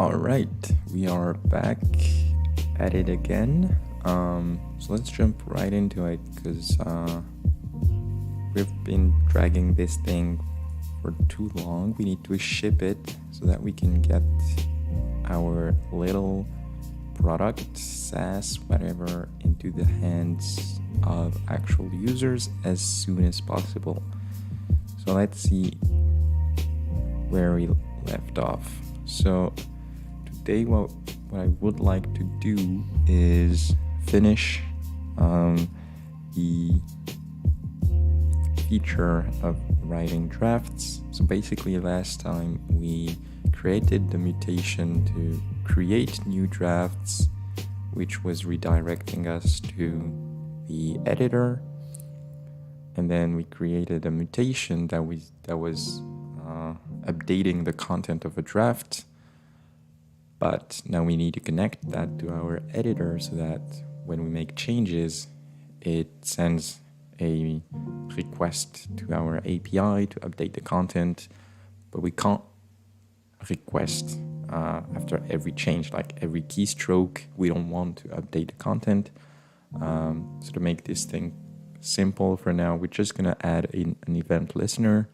All right, we are back at it again. So let's jump right into it because we've been dragging this thing for too long. We need to ship it so that we can get our little product, SaaS, whatever, into the hands of actual users as soon as possible. So let's see where we left off. So today what I would like to do is finish the feature of writing drafts. So basically last time we created the mutation to create new drafts, which was redirecting us to the editor, and then we created a mutation that was updating the content of a draft. But now we need to connect that to our editor so that when we make changes, it sends a request to our API to update the content, but we can't request after every change, like every keystroke. We don't want to update the content. So to make this thing simple for now, we're just going to add an event listener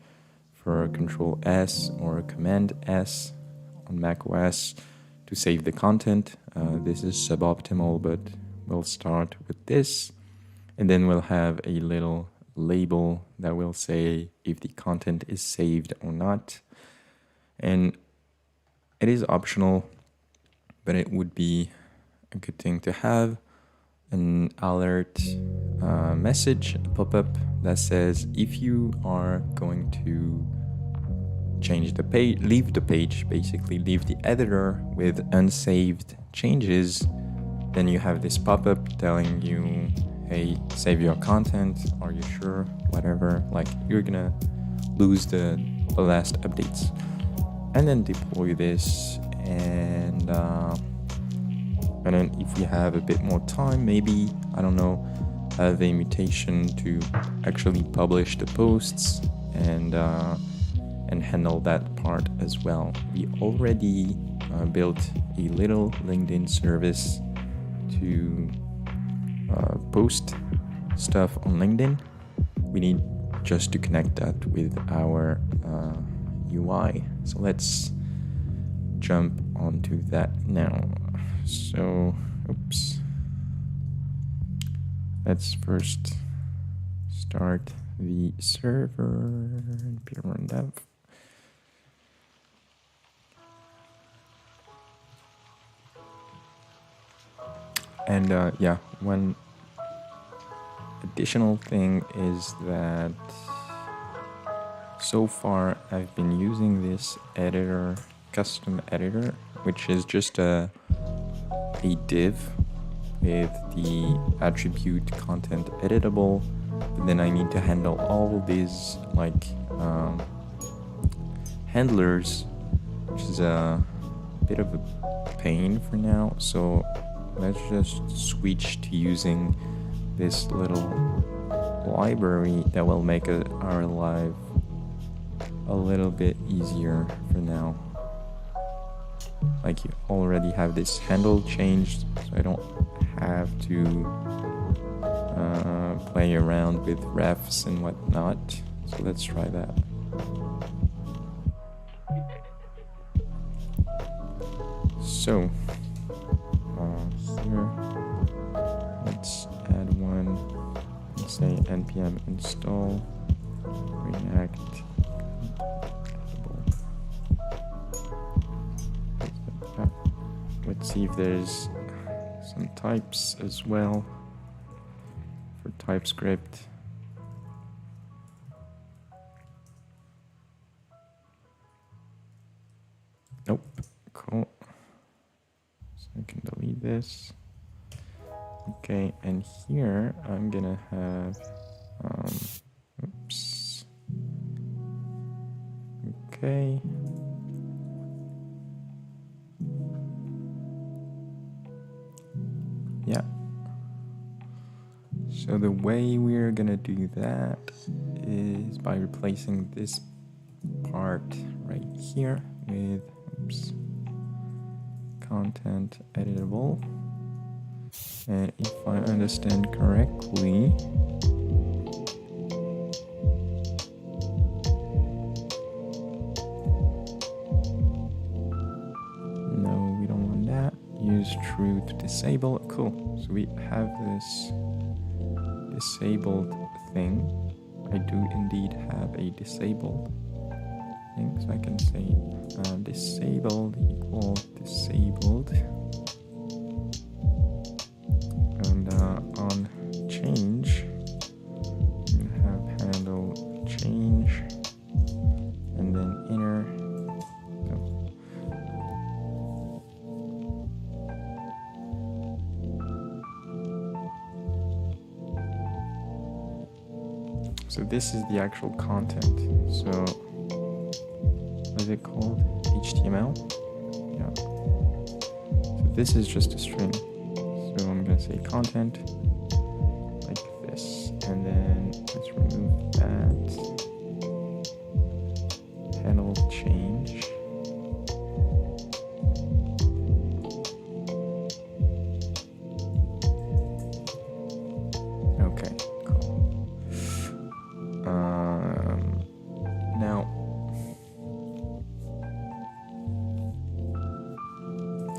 for a Control S or a Command S on macOS to save the content. This is suboptimal, but we'll start with this. And then we'll have a little label that will say if the content is saved or not. And it is optional, but it would be a good thing to have an alert message, a pop-up that says if you are going to change the page, leave the page, basically leave the editor with unsaved changes, then you have this pop-up telling you, hey, save your content, are you sure, whatever, like you're gonna lose the last updates. And then deploy this, and then if we have a bit more time, maybe, I don't know, have a mutation to actually publish the posts and handle that part as well. We already built a little LinkedIn service to post stuff on LinkedIn. We need just to connect that with our UI. So let's jump onto that now. So, let's first start the server, run dev. And one additional thing is that so far I've been using this editor, custom editor, which is just a div with the attribute content editable, but then I need to handle all these like handlers, which is a bit of a pain for now. So let's just switch to using this little library that will make our life a little bit easier for now. Like you already have this handle changed, so I don't have to play around with refs and whatnot. So let's try that. So here, let's add one. Let's say npm install React. Let's see if there's some types as well for Typescript. Nope. Cool. So I can delete this. Okay, and here I'm gonna have okay. Yeah. So the way we're gonna do that is by replacing this part right here with content editable. And if I understand correctly, no, we don't want that. Use true to disable. Cool. So we have this disabled thing. I do indeed have a disabled thing, so I can say disabled equal disabled, and on change you have handle change, and then inner. No. So this is the actual content. So what is it called? HTML? Yeah. So this is just a string. So I'm gonna say content like this, and then let's remove that. Handle change. Okay, cool. Now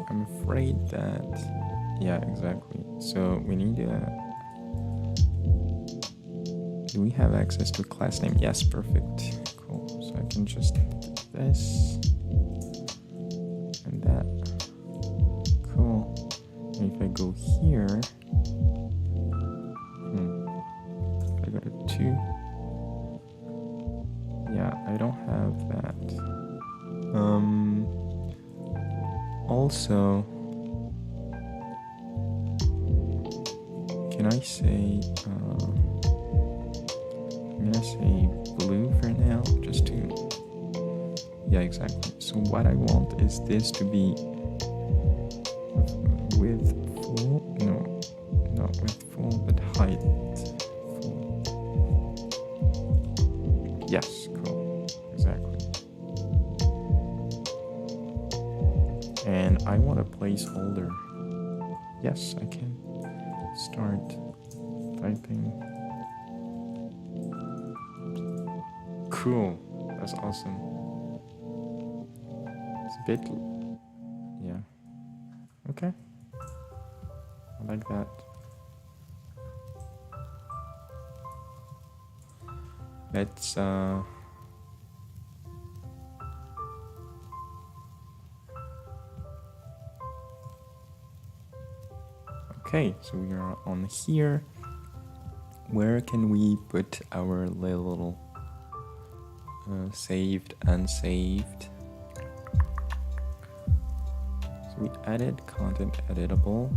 I'm afraid that, yeah, exactly. So we need do we have access to class name? Yes, perfect. Cool. So I can just do this and that. Cool. And if I go here, if I go to 2, yeah, I don't have that. Also, can I say, I'm gonna say blue for now, just to, yeah, exactly. So what I want is this to be with full, no, not with full, but height full. Yes, cool, exactly. And I want a placeholder. Yes, I can start typing. Cool, that's awesome. It's a bit, yeah. Okay, I like that. Let's okay, so we are on here. Where can we put our little saved, unsaved? So we added content editable.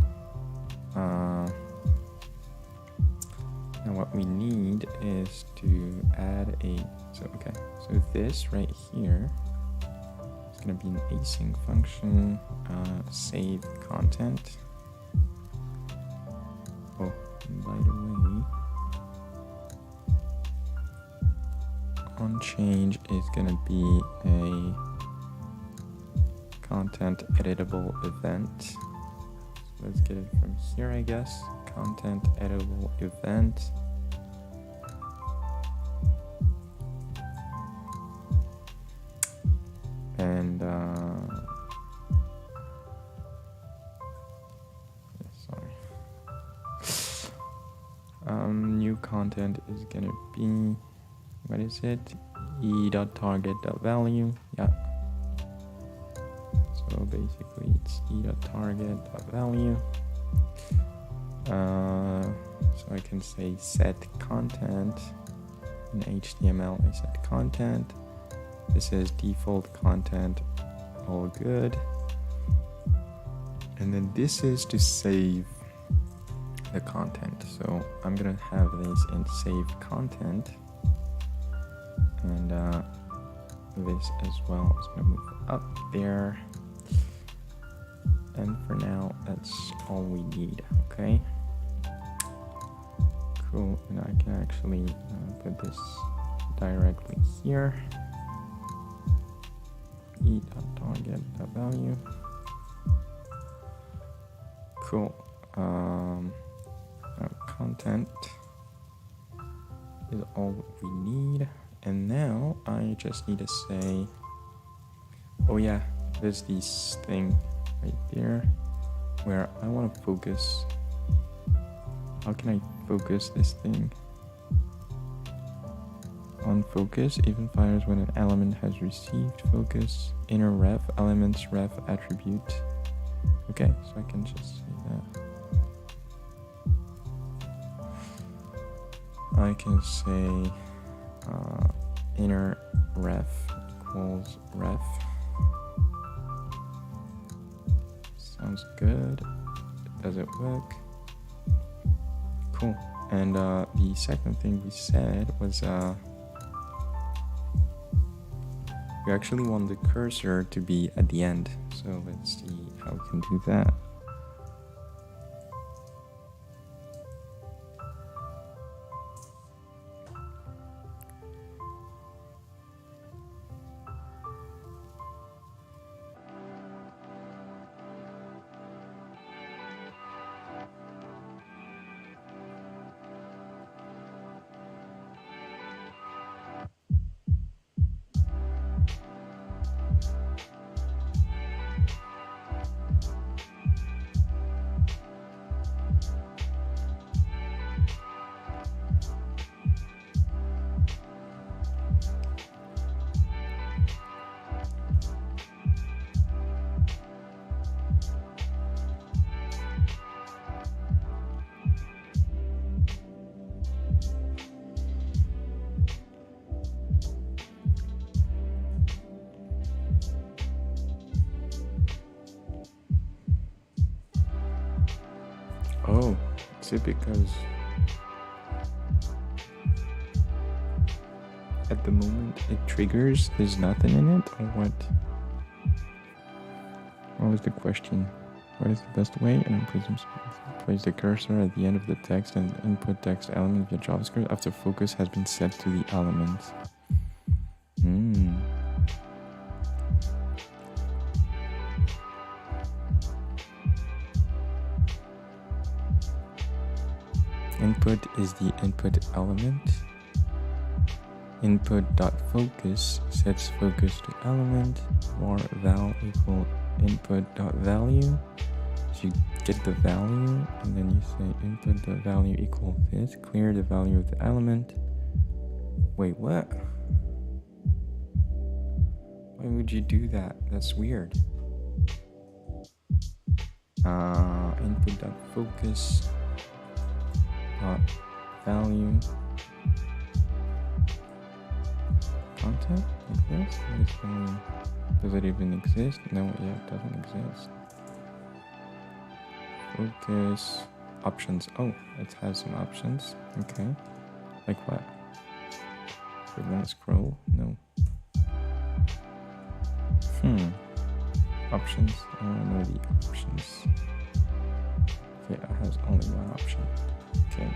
Now what we need is to add so this right here is going to be an async function, save content. Oh, by the way, on change is going to be a content editable event. So let's get it from here, I guess. Content editable event. And new content is gonna be, what is it? e.target.value. Yeah. So basically it's e.target.value. So I can say set content. In HTML I set content. This is default content, all good. And then this is to save the content. So I'm gonna have this in save content, and this as well is gonna move up there. And for now, that's all we need. Okay. Cool. And I can actually put this directly here. E.target.value. Cool. Content is all we need. And now I just need to say, oh yeah, there's this thing right there where I want to focus. How can I focus this thing? On focus, even fires when an element has received focus. Inner ref, elements ref attribute. Okay, so I can just say that. I can say inner ref equals ref. Sounds good. Does it work? Cool. And the second thing we said was we actually want the cursor to be at the end. So let's see how we can do that. Oh, is it because at the moment it triggers, there's nothing in it, or what? What was the question? What is the best way? And then place the cursor at the end of the text and input text element via JavaScript after focus has been set to the element. Input is the input element. Input.focus sets focus to element, var val equal input.value. So you get the value, and then you say input.value equal this, clear the value of the element. Wait, what? Why would you do that? That's weird. Input.focus value content like this. What is value? Does it even exist? No, yeah, it doesn't exist. Focus options. Oh, it has some options. Okay, like what? Prevent scroll. No. Options. I want to know the options. Okay, it has only one option. Okay.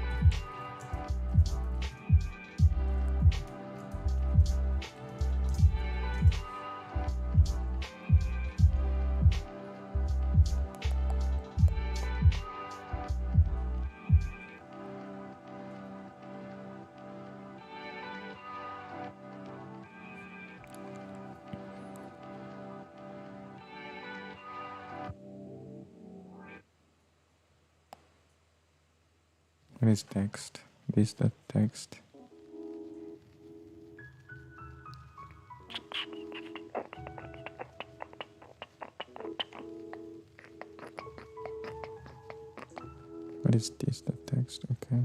What is text? This the text. What is this the text? Okay.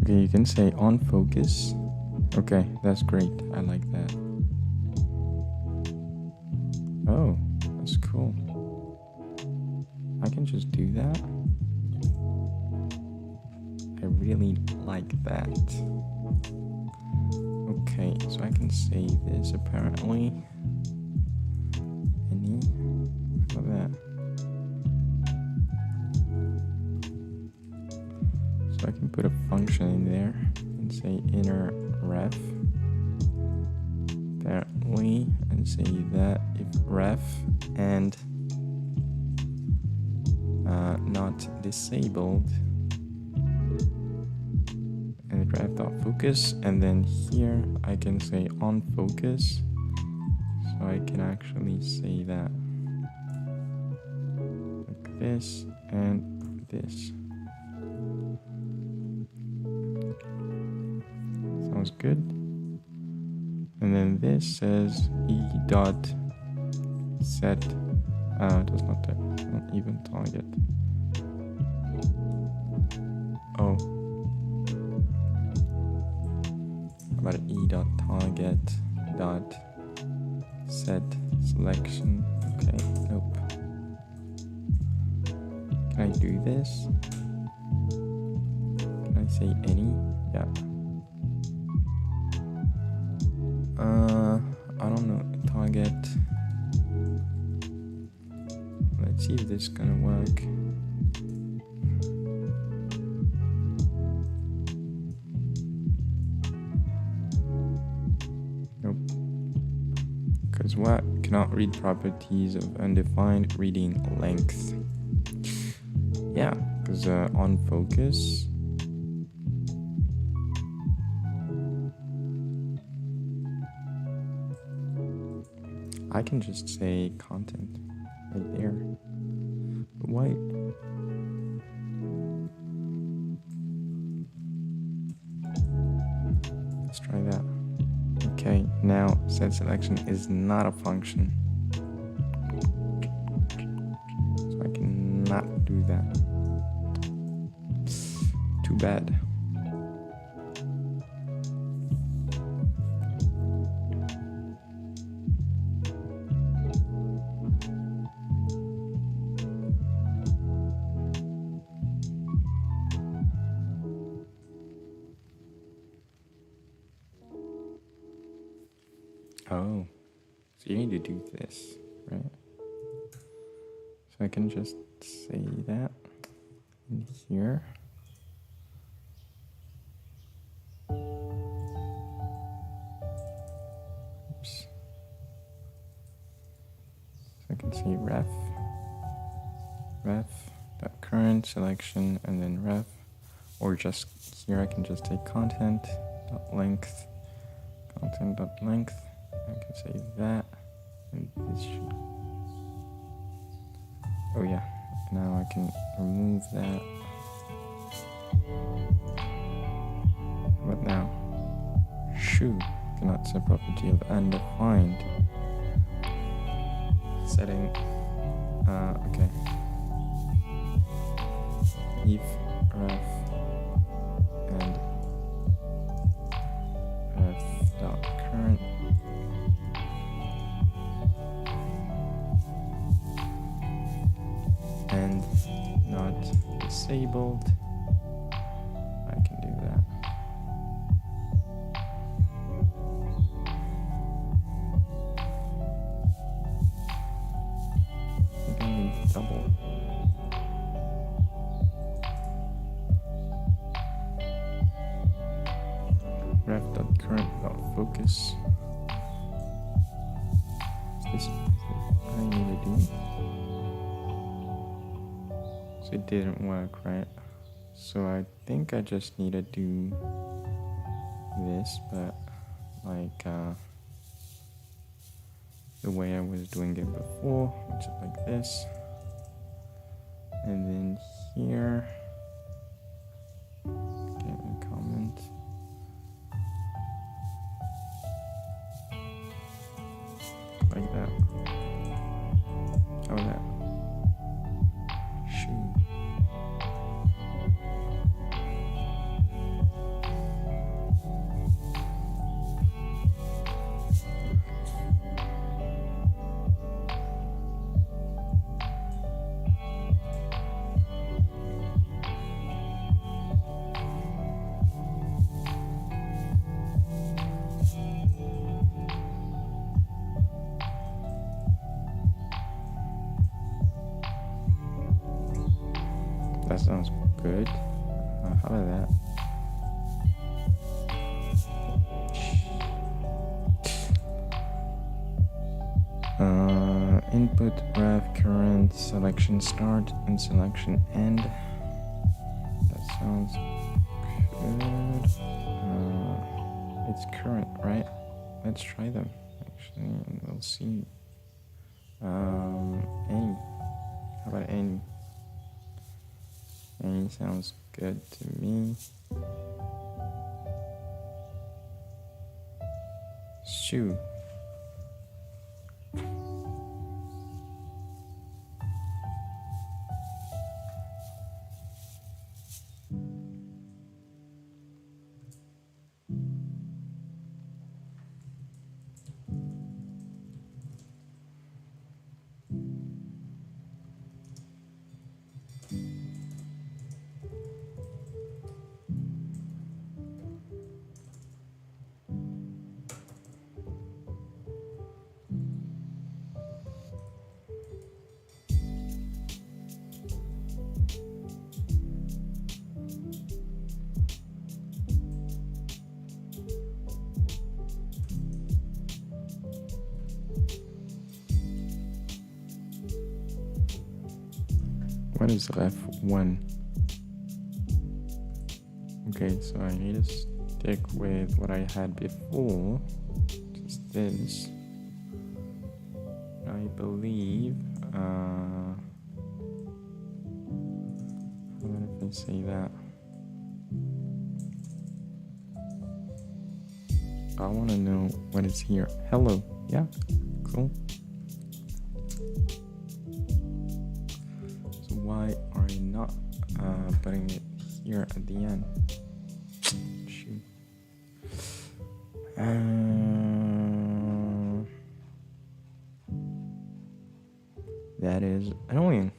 Okay, you can say on focus. Okay, that's great. I like that. Oh, that's cool. I can just do that. I really like that. Okay, so I can say this apparently. Any of that. So I can put a function in there and say inner ref. Apparently differently and say that if ref and not disabled and graph.focus, and then here I can say on focus, so I can actually say that like this and this. Sounds good. And then this says e dot set does not even target. Oh, how about e dot target dot set selection? Okay, nope. Can I do this? Can I say any? Yeah. I don't know. Target. Let's see if this is gonna work. Nope. Because what? Cannot read properties of undefined reading length. Yeah, because on focus. I can just say content right there. But why? Let's try that. Okay, now set selection is not a function. So I cannot do that. Too bad. Oh, so you need to do this, right? So I can just say that in here. Oops. So I can say ref dot current selection and then ref, or just here I can just say content dot length, content dot length. I can say that, and this should. Oh yeah, now I can remove that. What now? Shoe cannot set property of undefined. Setting. Okay. If ref and ref dot current. And not disabled, I can do that. I think I need double. Ref.current.focus. Is this what I need to do? So it didn't work, right? So I think I just need to do this, but like the way I was doing it before, which is like this. And then here, get a comment. Like that. How about that? Shoe. That sounds good. How about that? Input ref current selection start and selection end. That sounds good. It's current, right? Let's try them actually, and we'll see. Any? How about any? Any sounds good to me. Shoe. What is ref1? Okay, so I need to stick with what I had before, just this. I believe, how about if I say that? I want to know what is here. Hello, yeah, cool. So why are you not putting it here at the end? Shoot. That is annoying.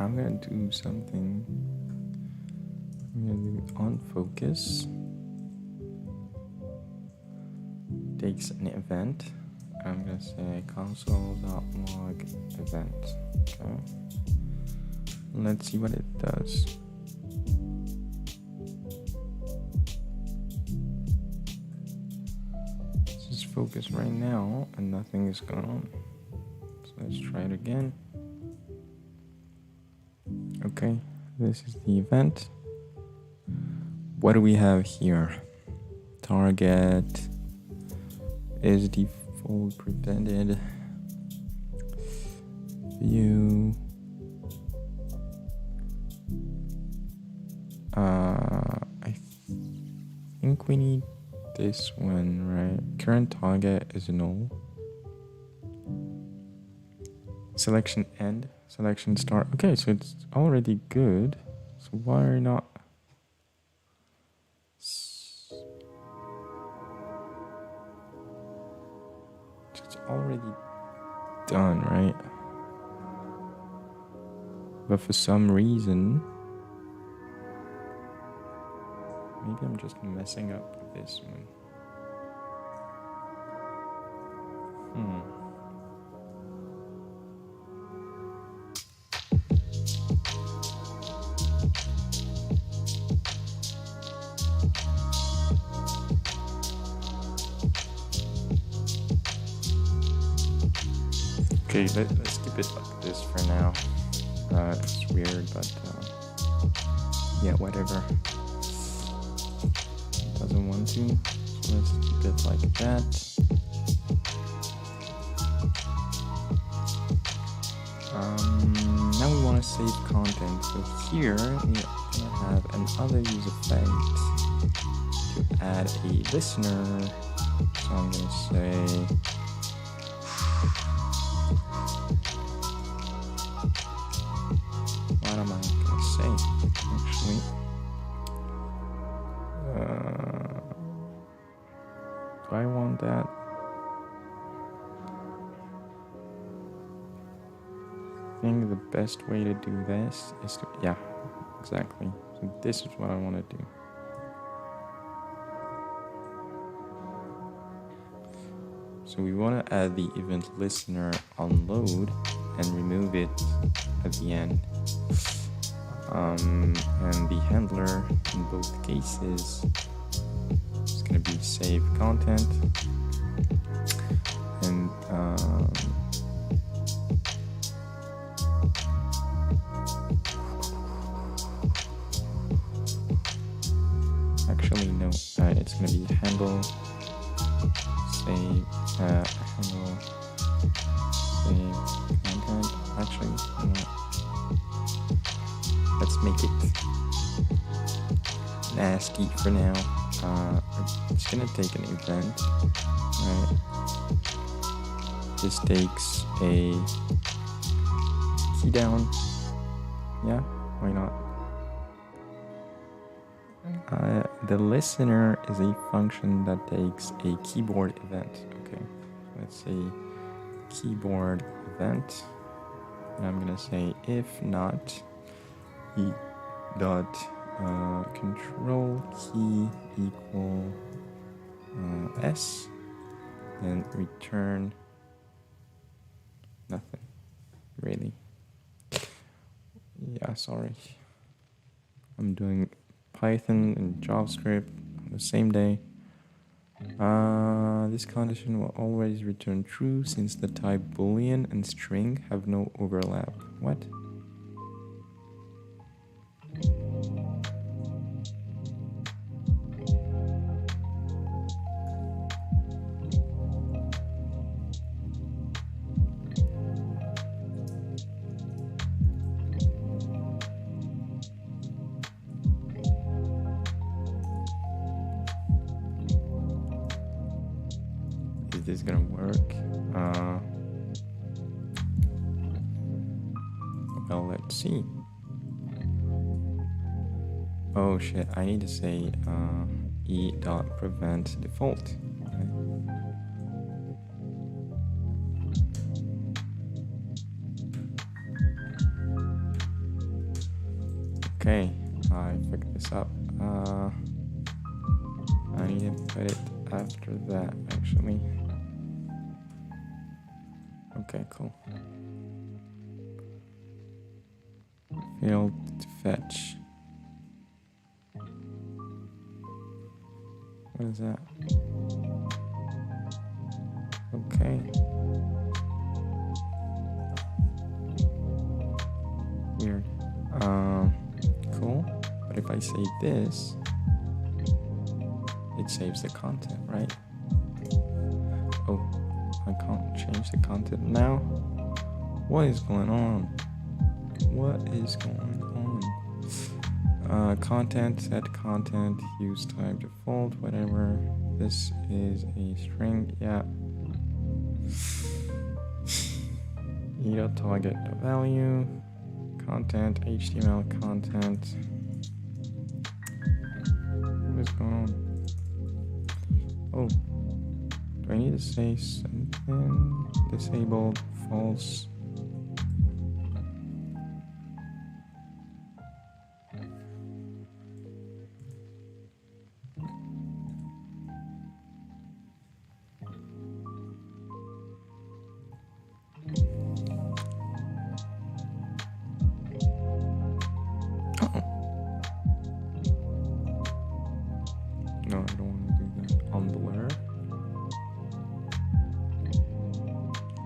I'm gonna do something. I'm gonna do on focus. Takes an event. I'm gonna say console.log event. Okay. Let's see what it does. Let's just focus right now and nothing is going on. So let's try it again. Okay, this is the event. What do we have here? Target is default prevented. View. I think we need this one, right? Current target is null. Selection end. Selection start. Okay, so it's already good. So why not? It's already done, right? But for some reason, maybe I'm just messing up with this one. Okay, let's keep it like this for now. It's weird, but yeah, whatever. Doesn't want to, so let's keep it like that. Now we want to save content. So here we have another use effect to add a listener. So I'm going to say what am I going to say actually? Do I want that? think the best way to do this is to, yeah, exactly. So this is what I want to do. So we want to add the event listener on load and remove it at the end. And the handler in both cases is going to be save content. And actually no, it's going to be handle save handle save content. Actually, let's make it nasty for now. It's going to take an event, right? This takes a key down. Yeah, why not? The listener is a function that takes a keyboard event. Okay, let's say keyboard event, and I'm gonna say if not e dot control key equal s, and return nothing, really. Yeah, sorry. I'm doing Python and JavaScript on the same day. This condition will always return true since the type boolean and string have no overlap. What? Is this gonna work? Well, let's see. Oh shit, I need to say e.prevent default. Okay, I fucked this up. I need to put it after that, actually. Okay, cool. Failed to fetch. What is that? Okay. Weird. Cool. But if I say this, it saves the content, right? Oh, I can't change the content now. What is going on? What is going on? Content, set content, use type default, whatever. This is a string, yeah. target value, content, HTML content. What is going on? Oh, do I need to say something? Disabled, false. No, I don't want to do that. On blur.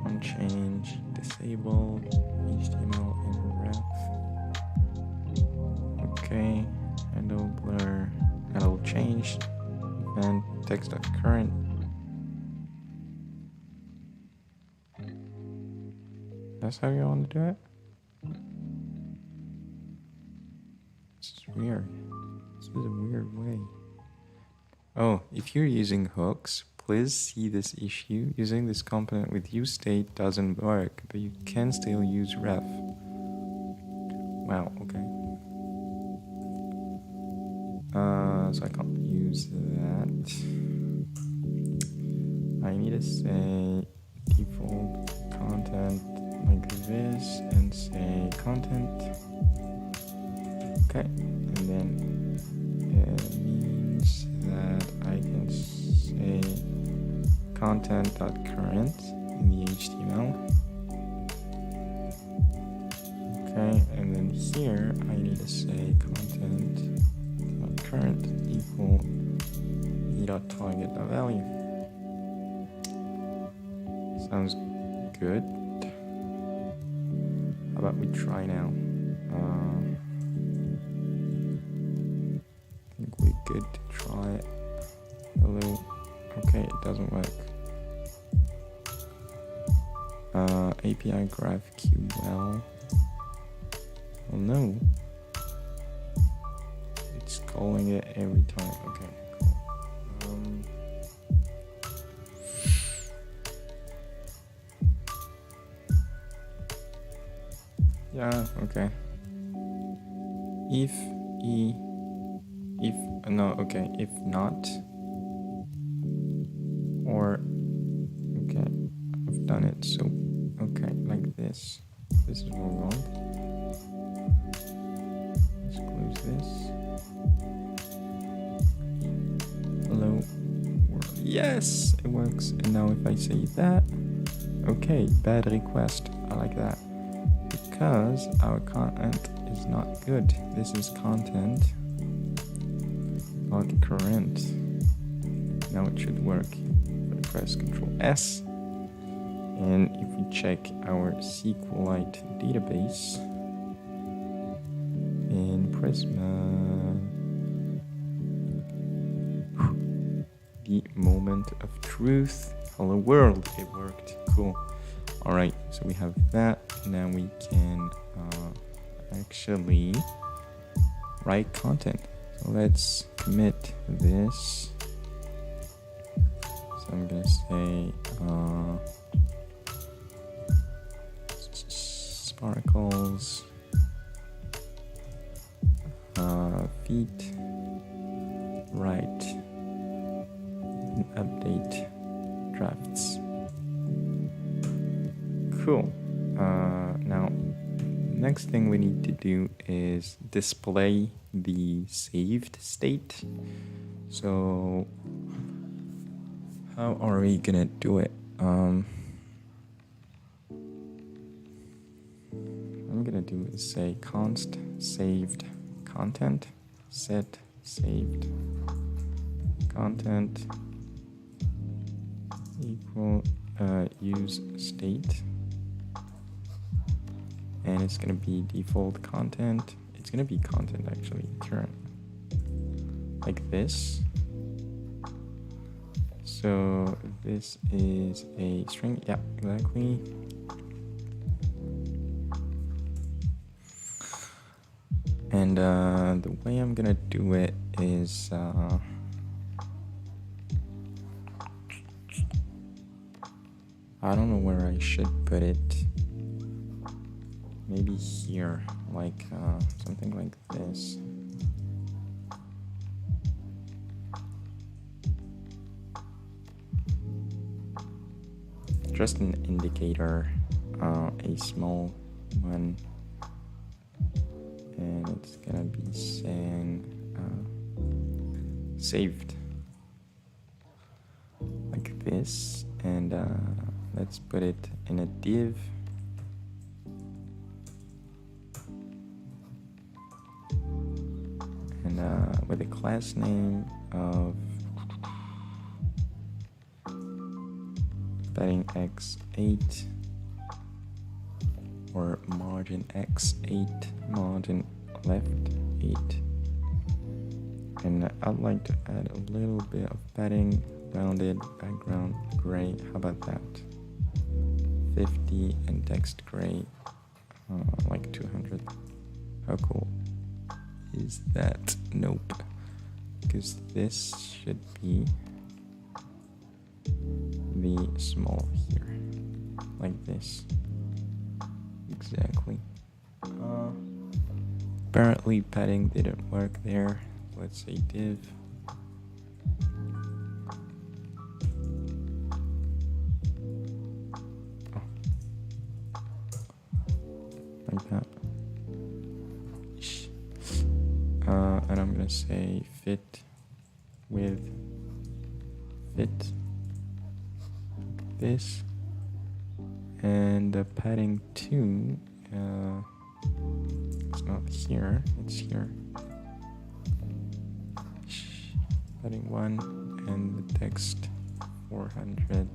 On change, disabled, HTML in ref. Okay, handle blur, handle change, and text.current. That's how you want to do it? This is weird. This is a weird way. Oh, if you're using hooks, please see this issue. Using this component with useState doesn't work, but you can still use ref. Wow, okay. So I can't use that. I need to say default content like like this and say content. Okay, and then it means that I can say content.current in the HTML. Okay, and then here I need to say content.current equal e.target.value. Sounds good. How about we try now? I think we're good to try. Hello. Okay, it doesn't work. API GraphQL. Oh no. It's calling it every time. Okay, cool. Yeah, okay. If not, or, okay, I've done it, so, okay, like this. This is what we want. Let's close this. Hello world. Yes, it works. And now if I say that, okay, bad request. I like that. Because our content is not good. This is content, not current. Now it should work. Press Ctrl S. And if we check our SQLite database in Prisma, the moment of truth. Hello world, it worked. Cool. All right, so we have that. Now we can actually write content. So let's commit this. So I'm gonna say sparkles feet right and update drafts. Cool. Now, next thing we need to do is display the saved state. So, how are we gonna do it? What I'm gonna do is say const saved content set saved content equal use state. And it's going to be default content. It's going to be content actually, current. Like this. So this is a string. Yeah, exactly. And the way I'm going to do it is I don't know where I should put it. Maybe here, like something like this. Just an indicator, a small one, and it's gonna be saying saved like this, and let's put it in a div. With a class name of padding x8 or margin x8, margin left 8. And I'd like to add a little bit of padding, rounded background gray. How about that? 50 and text gray, like 200. How cool is that? Nope, because this should be the small here, like this. Exactly. Apparently padding didn't work there. Let's say div. like that. And I'm gonna say fit with fit this, and the padding 2, it's not here, it's here. Padding 1 and the text 400.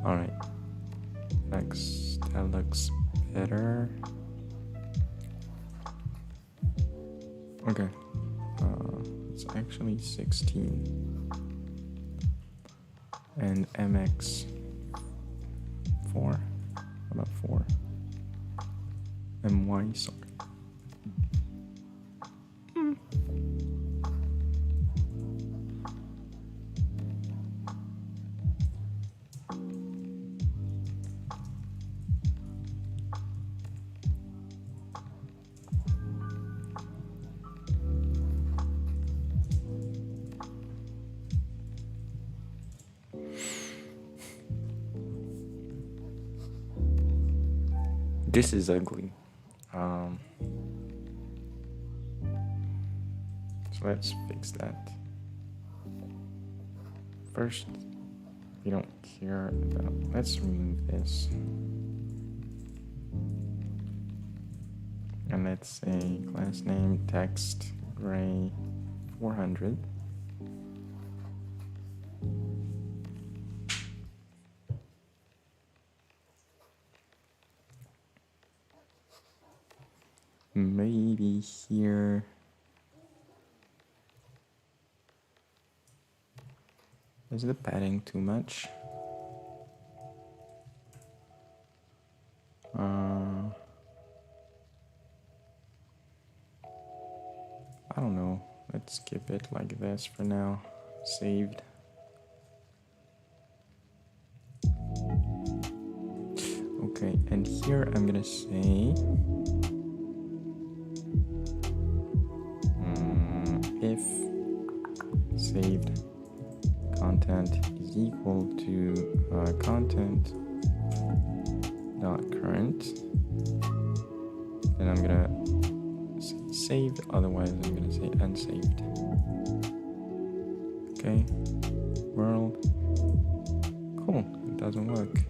All right, that looks better. Okay, it's actually 16 and MX 4. About 4. MY, sorry. This is ugly. So let's fix that. First, we don't care about, let's remove this. And let's say class name text gray 400. Maybe here. Is the padding too much? I don't know. Let's keep it like this for now. Saved. Okay, and here I'm gonna say if saved content is equal to content dot current, then I'm gonna say saved, otherwise I'm gonna say unsaved. Okay, world. Cool, it doesn't work.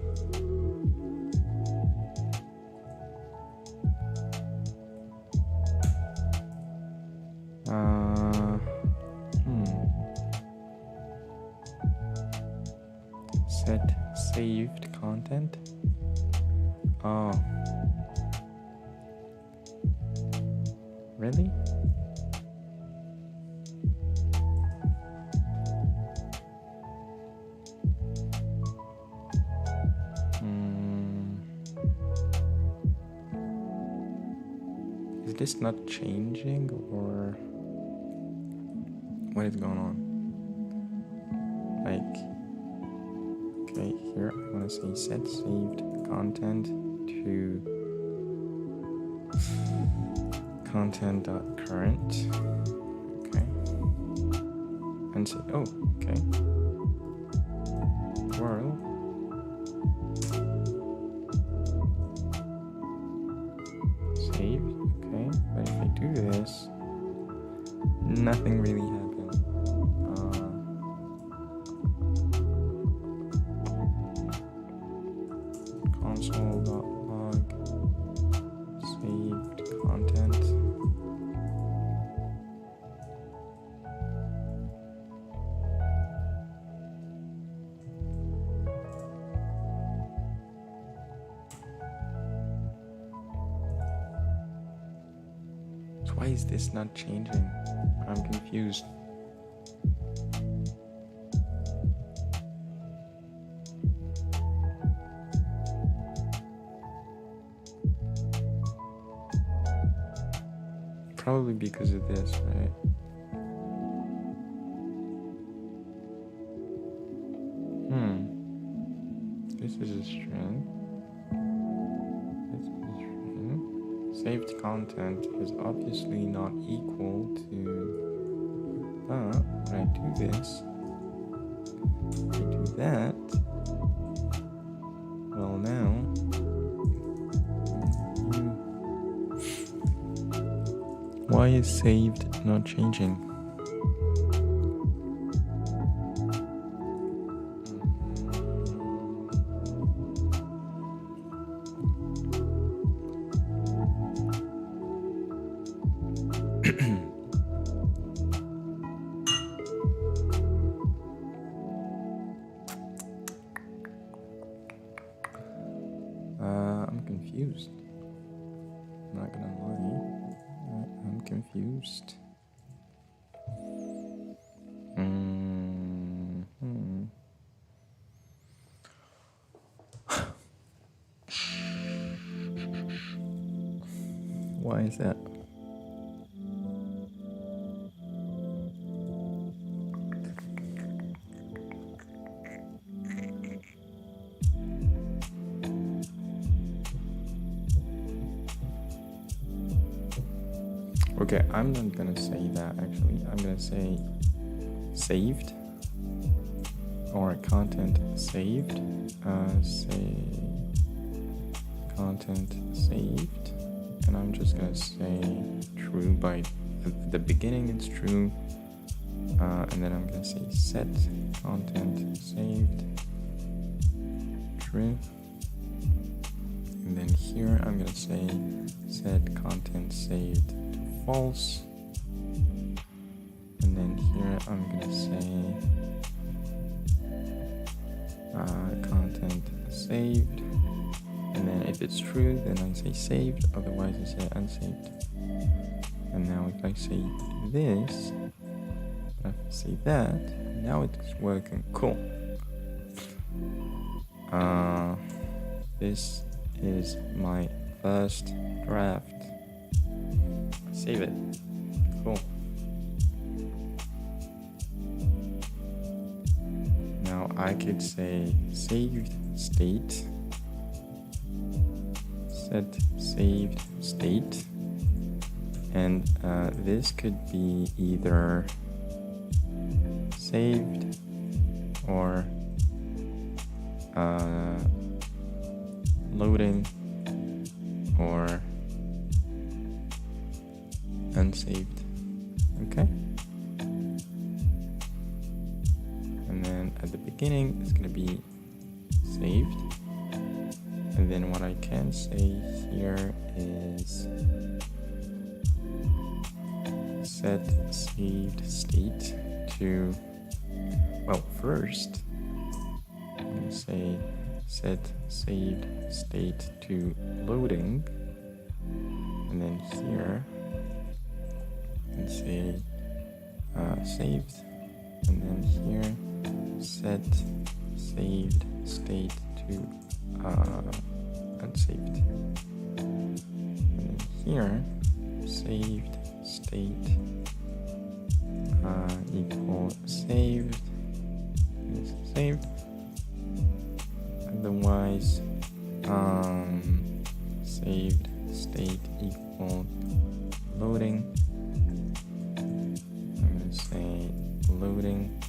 Set saved content. Oh, really? Is this not changing, or what is going on? Like, okay, here I want to say set saved content to content.current. Okay. And say, oh, okay. World. Saved. Okay. But if I do this, nothing really happens. Console.log saved content. So why is this not changing? I'm confused. Probably because of this, right? This is a string. This is a string. Saved content is obviously not equal to, but when I do this, I do that, Well, now, why is saved not changing? I'm confused. I'm not gonna lie. I'm confused. Why is that? Okay, I'm not gonna say that actually. I'm gonna say saved or content saved. Say content saved, and I'm just gonna say true by at the beginning. It's true, and then I'm gonna say set content saved true, and then here I'm gonna say set content saved false, and then here I'm gonna say content saved, and then if it's true then I say saved, otherwise I say unsaved. And now if I say this, if I say that, now it's working. Cool. This is my first draft. Save it. Cool. Now I could say saved state, set saved state, and this could be either saved or loading or unsaved. Okay, and then at the beginning it's gonna be saved, and then what I can say here is set saved state to, well, first I'm gonna say set saved state to loading, and then here and say saved, and then here set saved state to unsaved, and then here saved state equal saved is saved, otherwise saved state equal loading. I'm going to say loading,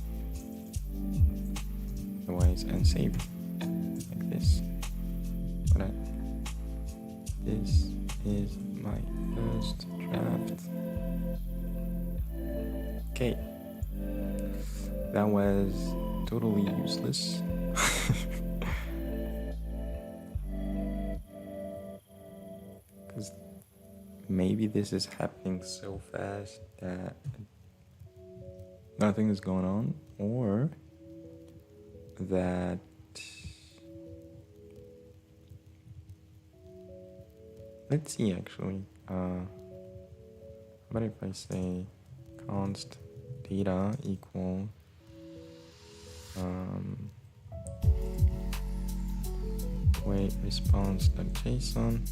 otherwise unsaved, like this. But this is my first draft. Okay, that was totally useless. Because maybe this is happening so fast that nothing is going on, or that let's see actually. How about if I say const data equal wait response.json,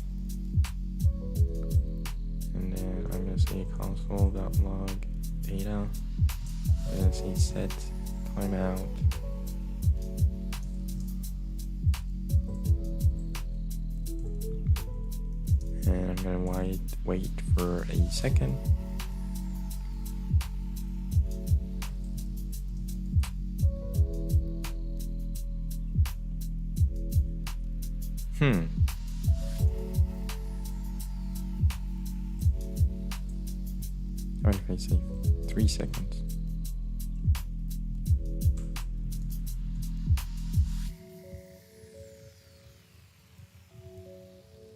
and then I'm gonna say console.log data, I'm gonna say set timeout, and I'm gonna wait for a second. What if I say 3 seconds?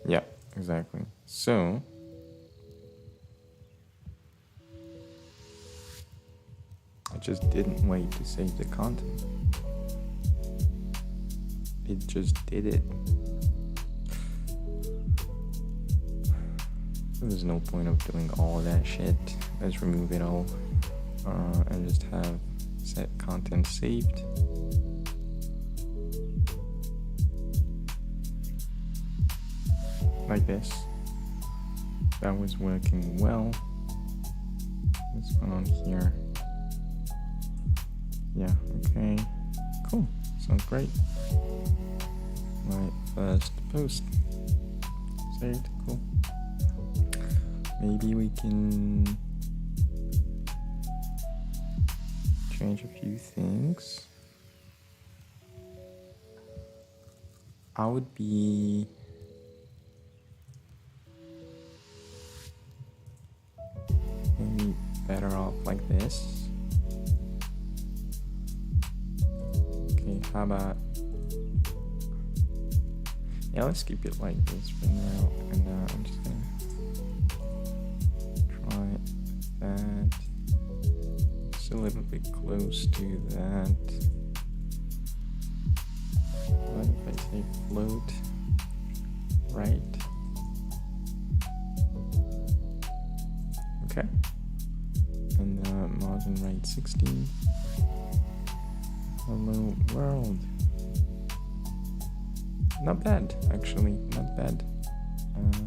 Yeah, exactly. So I just didn't wait to save the content. It just did it. So there's no point of doing all that shit. Let's remove it all and just have set content saved. Like this. That was working well. What's going on here? Yeah, okay. Cool. Sounds great. My first post. Saved. Cool. Maybe we can change a few things. I would be maybe better off like this. Okay, how about, yeah, let's keep it like this for now, and I'm just gonna try that. It's a little bit close to that. What if I say float right? Okay. And margin right 16. Hello world. Not bad, actually, not bad.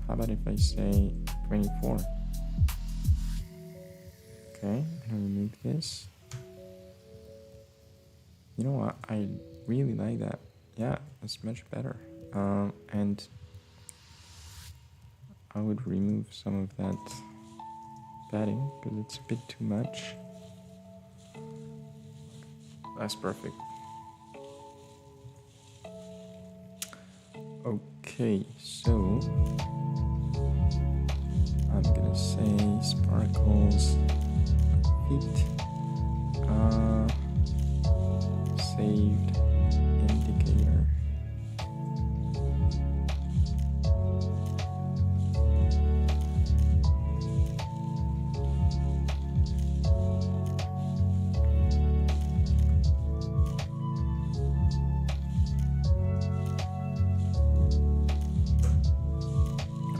How about if I say 24? Okay, and remove this. You know what? I really like that. Yeah, it's much better. And I would remove some of that padding because it's a bit too much. That's perfect. Okay, so I'm gonna say sparkles feet saved indicator.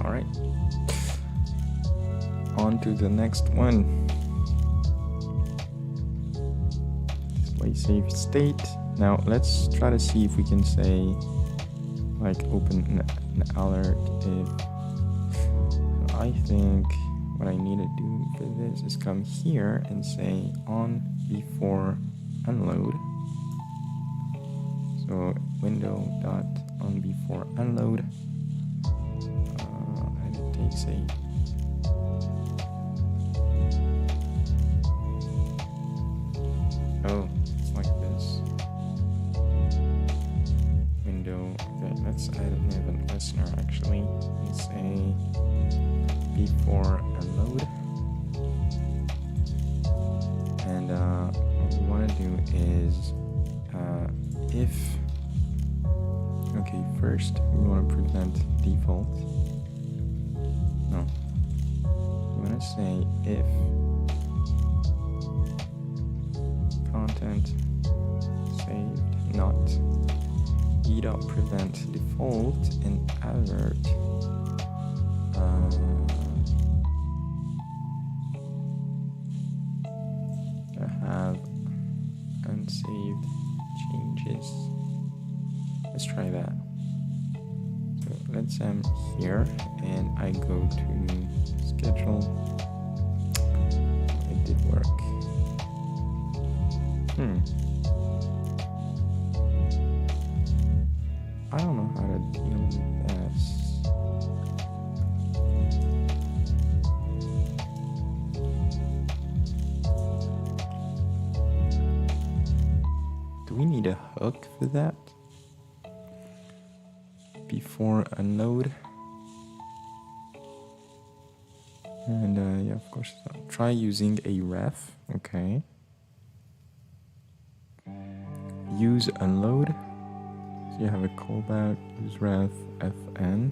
All right, on to the next one. Display saved state. Now let's try to see if we can say, like, open an alert if. I think what I need to do for this is come here and say on before unload. So window dot on before unload. And it takes a it's like this. Window. Okay, let's add an event listener actually and say before unload. And what we want to do is if. Okay, first we want to prevent default. No. We want to say if content saved not e.prevent default and alert have unsaved changes. Let's try that. So let's here and I go to schedule. It did work. I don't know how to deal with this. Do we need a hook for that? before unload. And yeah, of course, try using a ref. Okay. Use unload. So you have a callback, use ref fn.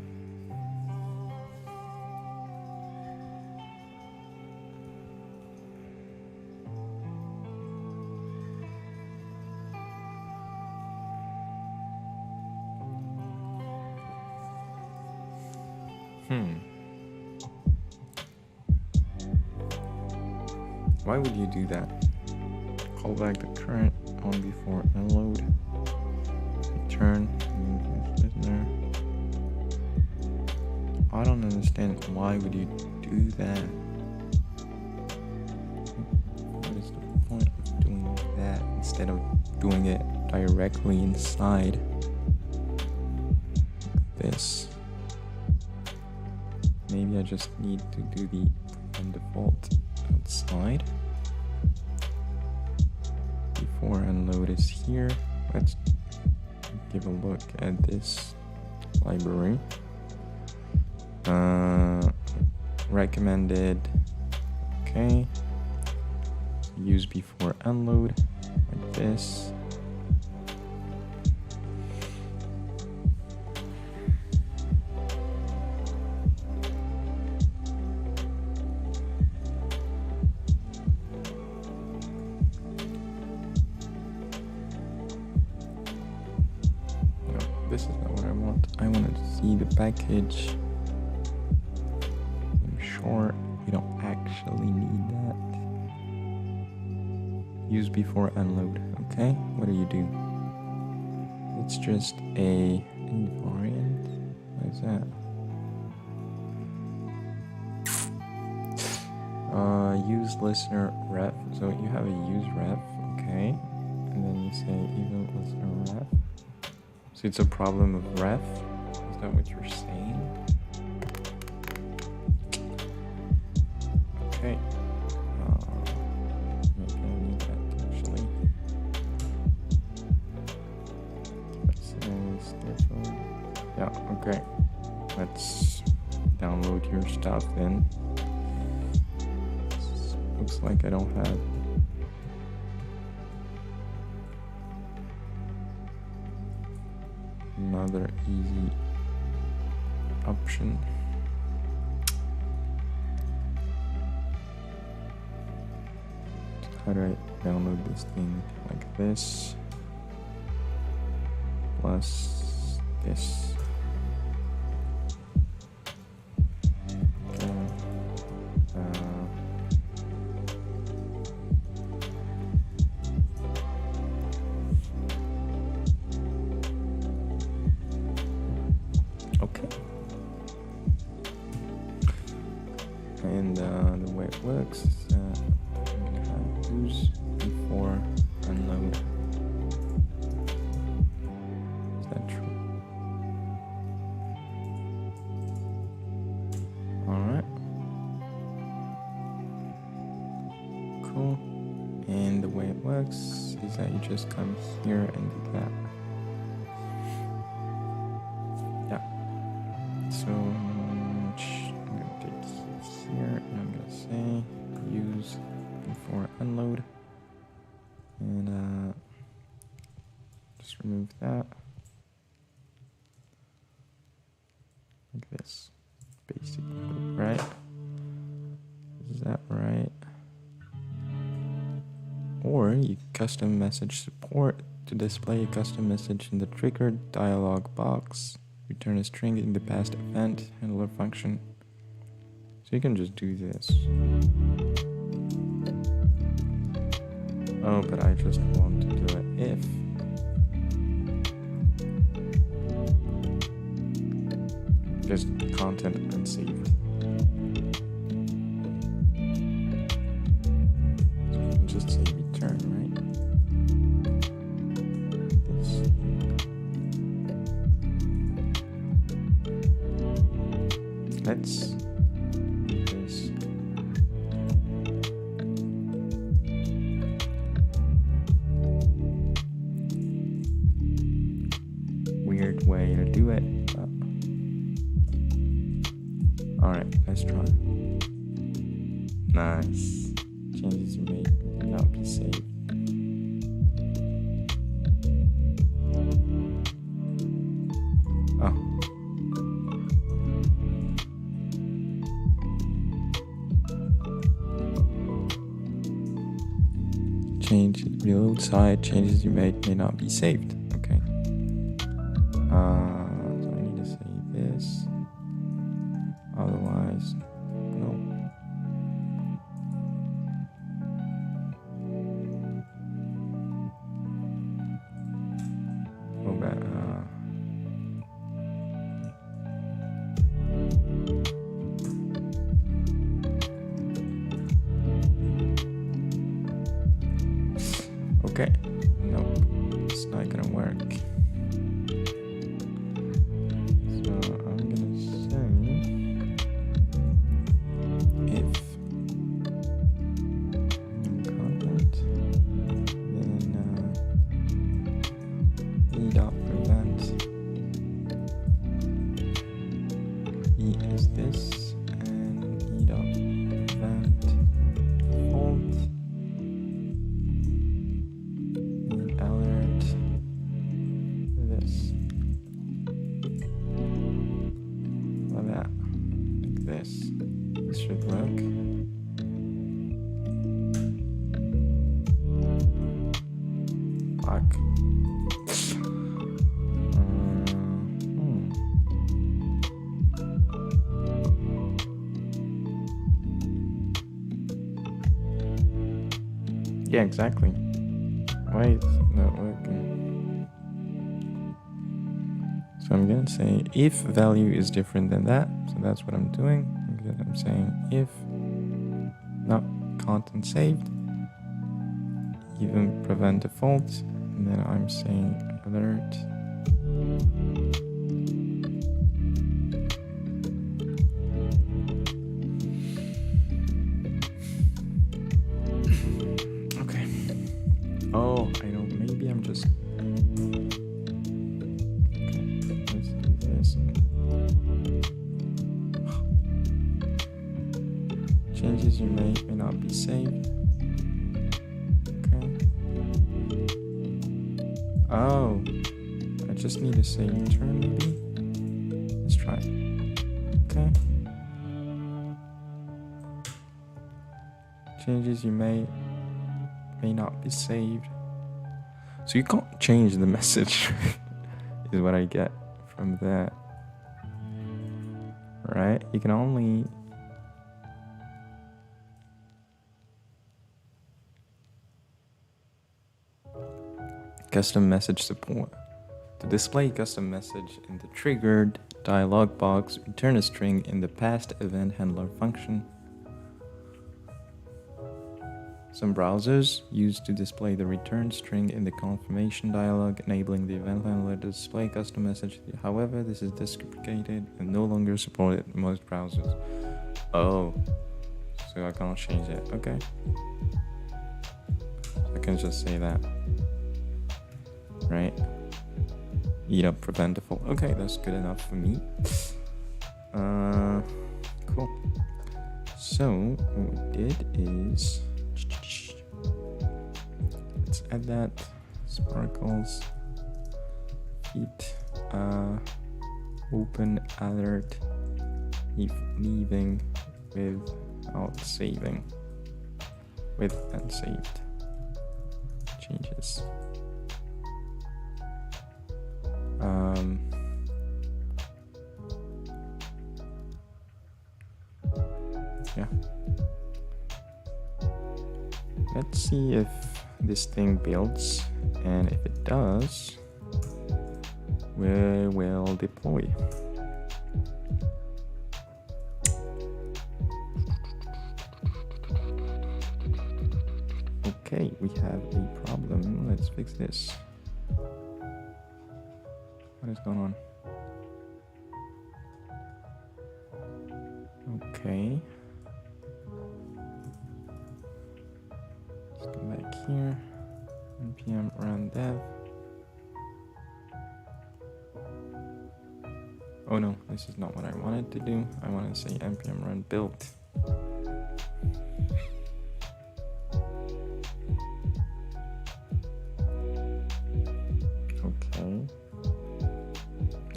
Why would you do that? Call back the current on before unload. Return listener. I don't understand, why would you do that? What is the point of doing that instead of doing it directly inside this? Maybe I just need to do the default outside. Before unload is here. Let's give a look at this library. Recommended. Okay. Use before unload like this. This is not what I want. I wanted to see the package. I'm sure we don't actually need that. Use before unload. Okay, what do you do? It's just a invariant. What is that? Use listener ref. So you have a use ref, okay, and then you say even listener ref. So it's a problem of ref? Is that what you're saying? Okay. Maybe I need that actually. Yeah, okay. Let's download your stuff then. Looks like I don't have. Another easy option. How do I download this thing? Like this. Plus this. Okay. And the way it works is I'm gonna have use before unload. Is that true? Alright. Cool. And the way it works is that you just come here and do that. So I'm gonna take here and I'm gonna say use before unload, and just remove that like this, basically, right? Is that right? Or you custom message support to display a custom message in the triggered dialog box. Return a string in the past event handler function. So you can just do this. Oh, but I just want to do it if. Just content unsaved. So you can just say return, right? Let's do this. Weird way to do it, but Nice. Changes you made may not be saved. Oh. Reload side, changes you made may not be saved. Okay. So I need to save this. Otherwise, no. Go back. Okay. Nope. It's not gonna work. So I'm gonna say if content, then e.prevent e is this, and e.prevent default and alert this. Like that. Like this. This should work. Fuck. Yeah, exactly. Why is it not working? So I'm gonna say if value is different than that. So that's what I'm doing. I'm saying if not content saved, even prevent default, and then I'm saying alert. Okay. Oh, I know. Maybe I'm just. Okay. Let's do this. Changes you made may not be saved. Okay. Oh, I just need to say return maybe. Let's try it. Okay. Changes you made may not be saved. So you can't change the message, is what I get from that. Right? You can only custom message support. To display custom message in the triggered dialog box, return a string in the past event handler function. Some browsers use to display the return string in the confirmation dialog, enabling the event handler to display custom message. However, this is deprecated and no longer supported in most browsers. Oh, so I can't change it. Okay. I can just say that. Right? Prevent default. Okay, that's good enough for me. Cool. So what we did is let's add that sparkles feet open alert if leaving without saving with unsaved changes. Yeah. Let's see if this thing builds, and if it does, we will deploy. Okay, we have a problem. Let's fix this. What is going on? Okay. Let's go back here. npm run dev. Oh no, this is not what I wanted to do. I want to say npm run build.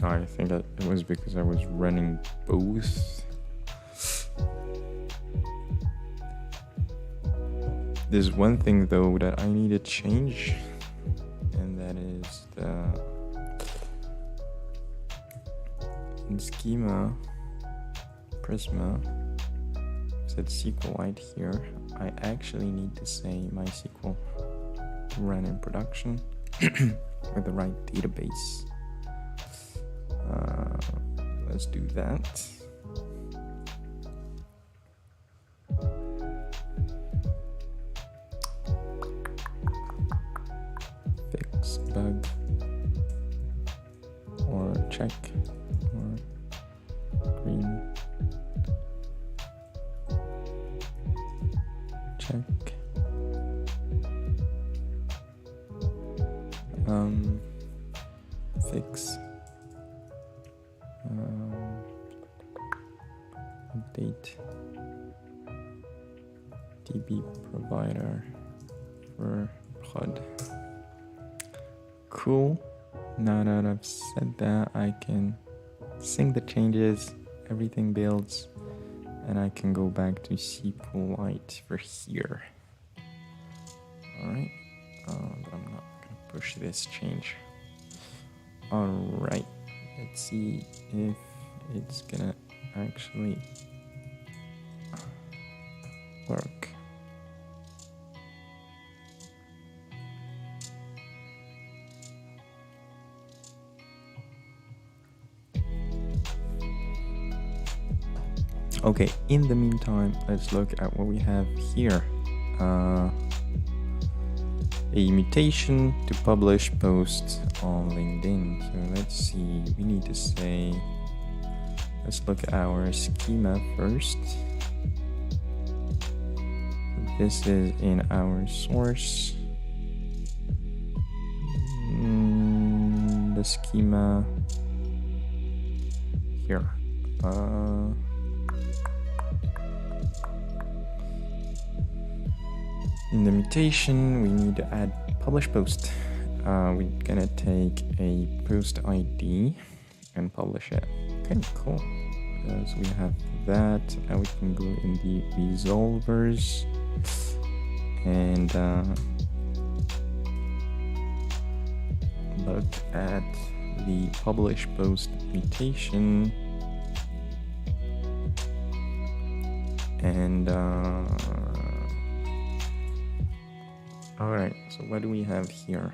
I think it was because I was running both. There's one thing though that I need to change, and that is in schema, Prisma, said SQLite here. I actually need to say MySQL to run in production with the right database. Let's do that. Fix bug or check or green check. Fix update DB provider for prod. Cool. Now that I've said that, I can sync the changes, everything builds, and I can go back to SQLite for here. Alright, but I'm not gonna push this change. Alright, let's see if it's gonna actually work. Okay, in the meantime, let's look at what we have here. A mutation to publish posts on LinkedIn. So let's see, we need to say, let's look at our schema first. This is in our source. The schema here. In the mutation, we need to add publish post. We're gonna take a post ID and publish it. Okay, cool. So we have that. Now we can go in the resolvers and look at the publish post mutation. And alright, so what do we have here?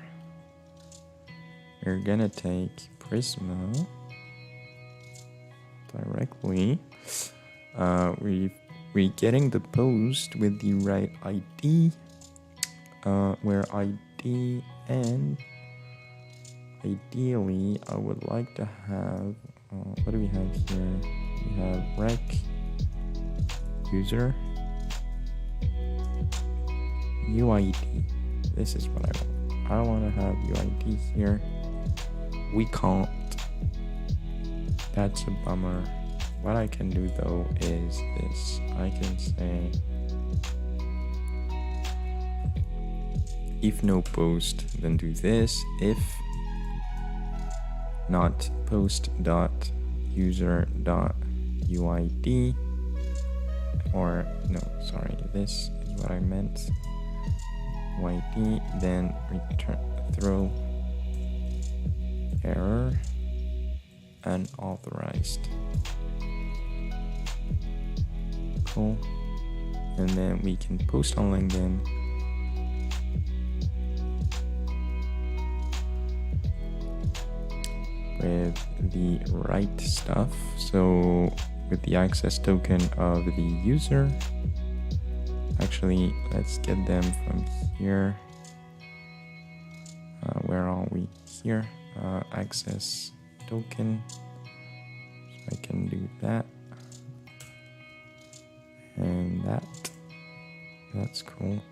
We're gonna take Prisma directly. We're getting the post with the right ID, where ID, and ideally I would like to have, what do we have here? We have rec user UID. This is what I want. I want to have UID here. We can't. That's a bummer. What I can do though is this. I can say if no post, then do this. If not post dot user dot UID, or no, sorry, this is what I meant. UID, then return throw error unauthorized. Cool. And then we can post on LinkedIn. With the right stuff. So with the access token of the user. Actually, let's get them from here. Where are we? Here. Access token. So I can do that. And that. That's cool.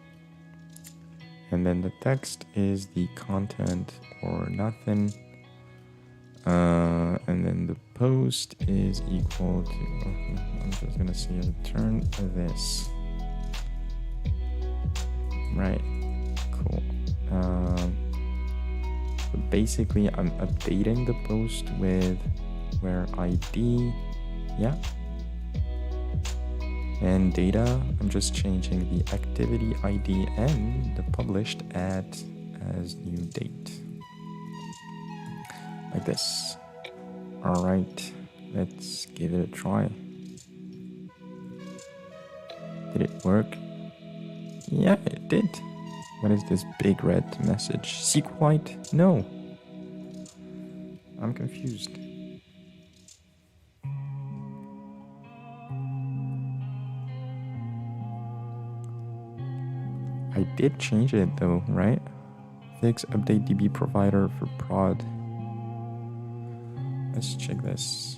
And then the text is the content or nothing. And then the post is equal to, I'm just gonna say return this. Right, cool. The basically I'm updating the post with where ID, yeah. And data, I'm just changing the activity ID and the published at as new date. Like this. All right, let's give it a try. Did it work? Yeah, it did. What is this big red message? SQLite? No. I'm confused. I did change it though, right? Fix update DB provider for prod. Let's check this.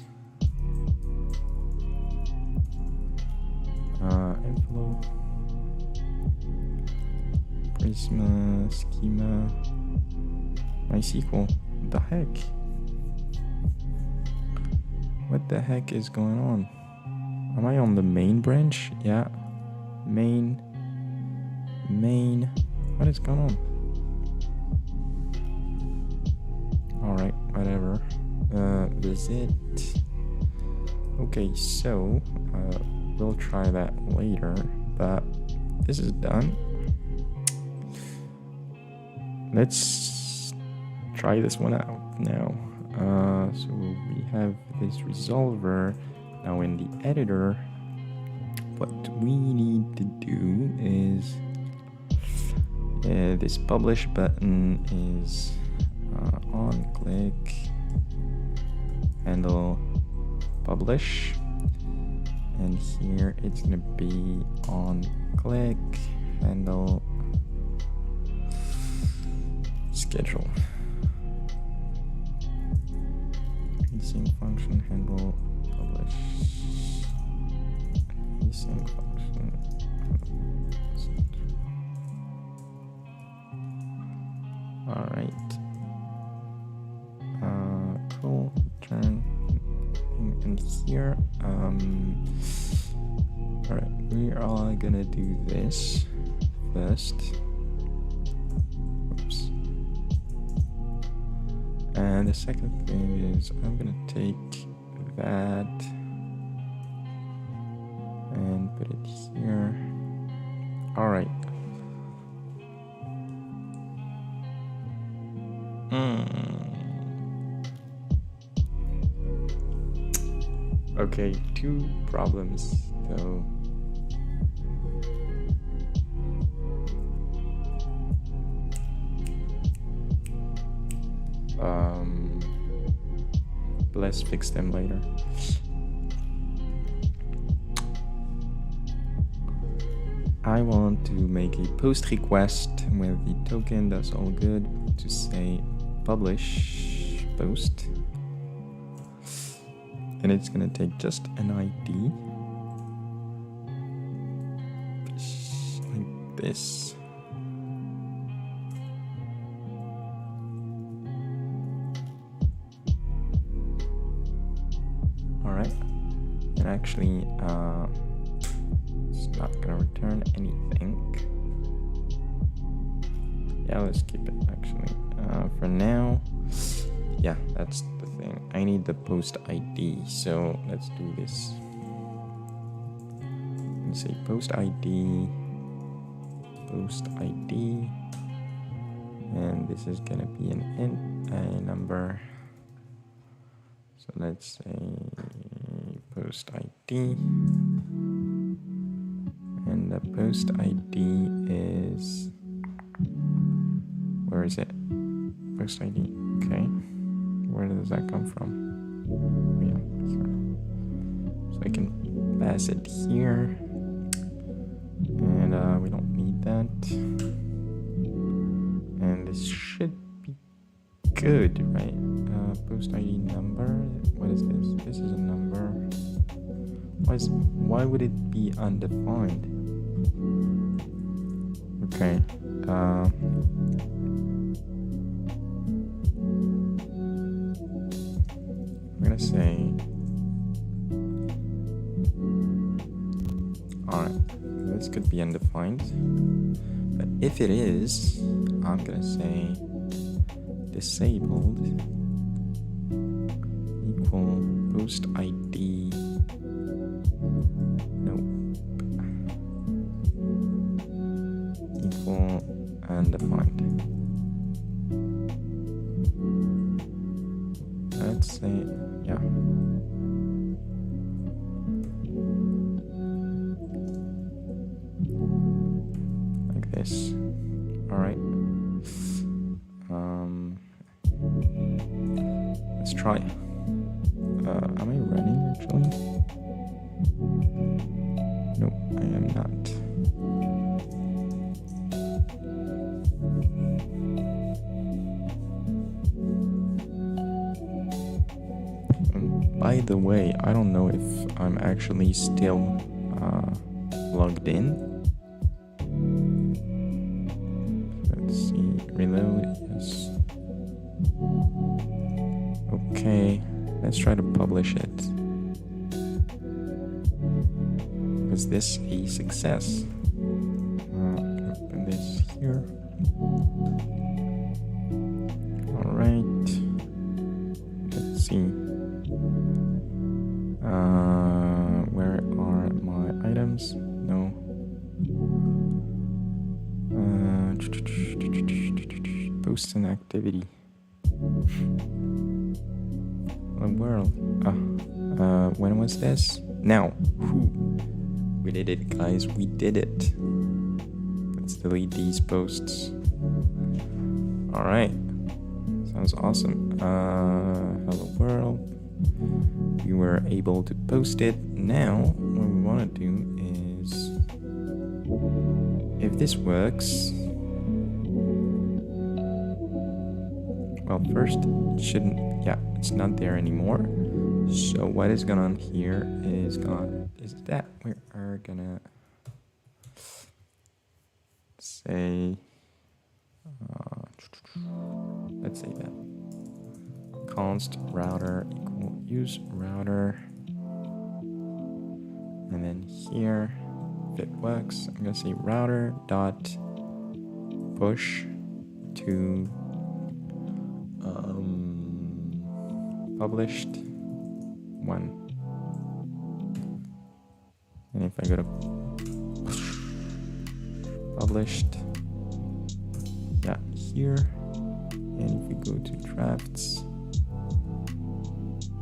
Inflow. Prisma, schema. MySQL. What the heck? What the heck is going on? Am I on the main branch? Yeah. Main. What is going on? Alright, whatever. Visit. Okay, so we'll try that later, but this is done. Let's try this one out now. So we have this resolver. Now in the editor, what we need to do is this publish button is on click, handle publish, and here it's gonna be on click, handle schedule. Async function handle publish. Async function. All right. Cool. Turn in here. All right. We are gonna do this first. Oops. And the second thing is I'm gonna take that and put it here. All right. Okay, two problems though. Let's fix them later. I want to make a post request with the token, that's all good, to say publish post. And it's gonna take just an ID. Like this. Alright. And actually, it's not gonna return anything. Yeah, let's keep it actually. For now, yeah, that's the thing. I need the post ID, so let's do this. Let's say post ID, and this is gonna be an int, a number. So let's say post ID, and the post ID is, where is it? Post ID, okay. Where does that come from? Oh, yeah, here. So I can pass it here, and we don't need that. And this should be good, right? Post ID number. What is this? This is a number. Why would it be undefined? Okay. I'm gonna say, alright, this could be undefined, but if it is, I'm gonna say disabled equal post ID. No. Equal undefined. Let's say, yeah. Like this. All right. Let's try. Am I running actually? No, I am not. By the way, I don't know if I'm actually still logged in. Let's see, reload, yes. Okay, let's try to publish it. Was this a success? Open this here. All right. Let's see. Where are my items? No. Posts and activity. The world. When was this? Now. We did it, guys. We did it. Let's delete these posts. All right. Sounds awesome. Hello world. We were able to post it. Now, what we want to do is, if this works, well, first, it shouldn't, yeah, it's not there anymore. So what is going on here is that we are gonna say, let's say that const router equal use router, and then here, if it works, I'm gonna say router dot push to published one. And if I go to published, yeah, here, and if we go to drafts,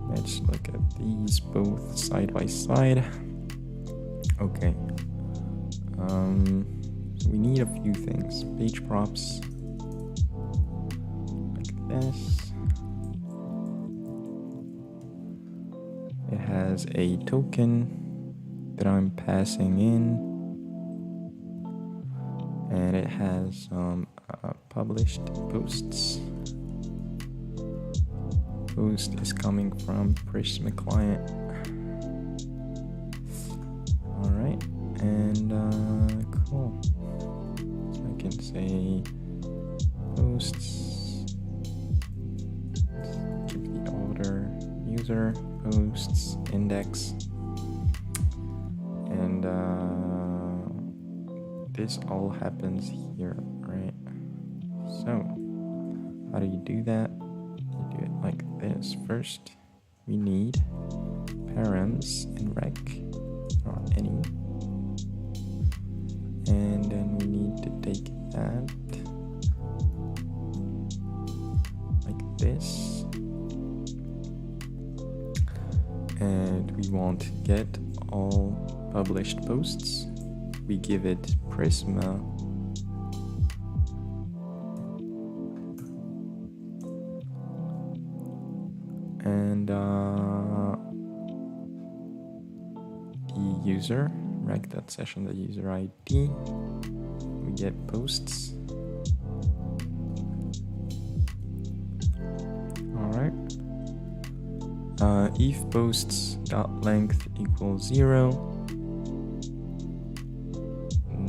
let's look at these both side by side. Okay. So we need a few things. Page props, like this. It has a token that I'm passing in, and it has some published posts. Post is coming from Prisma client. All right, and cool. So I can say posts. Give the order user posts index. And this all happens here, right? So, how do you do that? You do it like this. First, we need params in rec, or any. And then we need to take that like this. And we want to get all published posts. We give it Prisma and the user rec.session, the user ID. We get posts. All right. If posts dot length equals 0,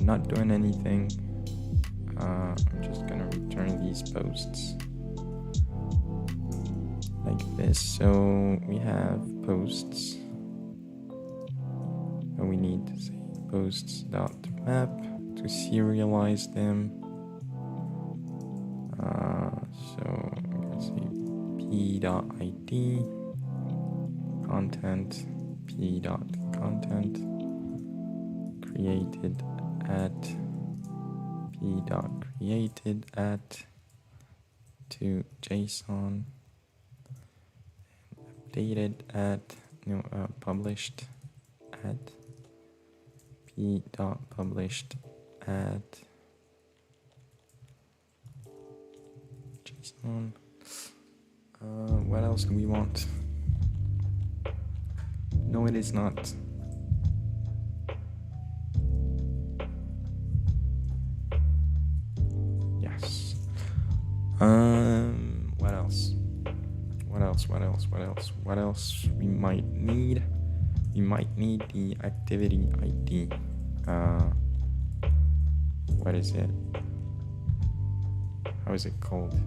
not doing anything. I'm just gonna return these posts like this. So we have posts, and we need to say posts dot map to serialize them. So I'm say p.id content p.content created at p.created at to JSON, updated at published at p.published at JSON. What else do we want? No, it is not. Yes. What else? What else we might need? We might need the activity ID. What is it? How is it called?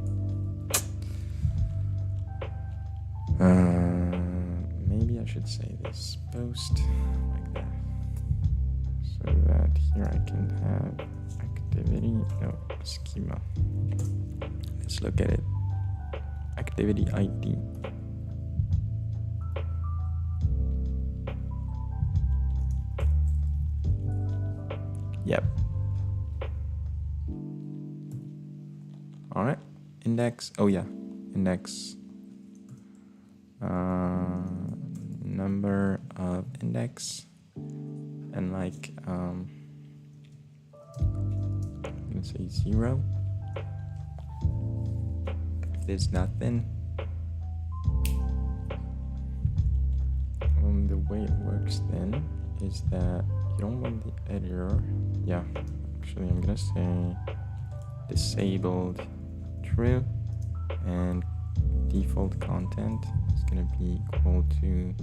Maybe I should say this post like that, so that here I can have activity, schema. Let's look at it. Activity ID. Yep. All right. Index. Oh yeah. Index. Number of index, and like I'm gonna say 0. If there's nothing, the way it works then is that you don't want the editor. Yeah, actually I'm gonna say disabled true, and default content is going to be equal to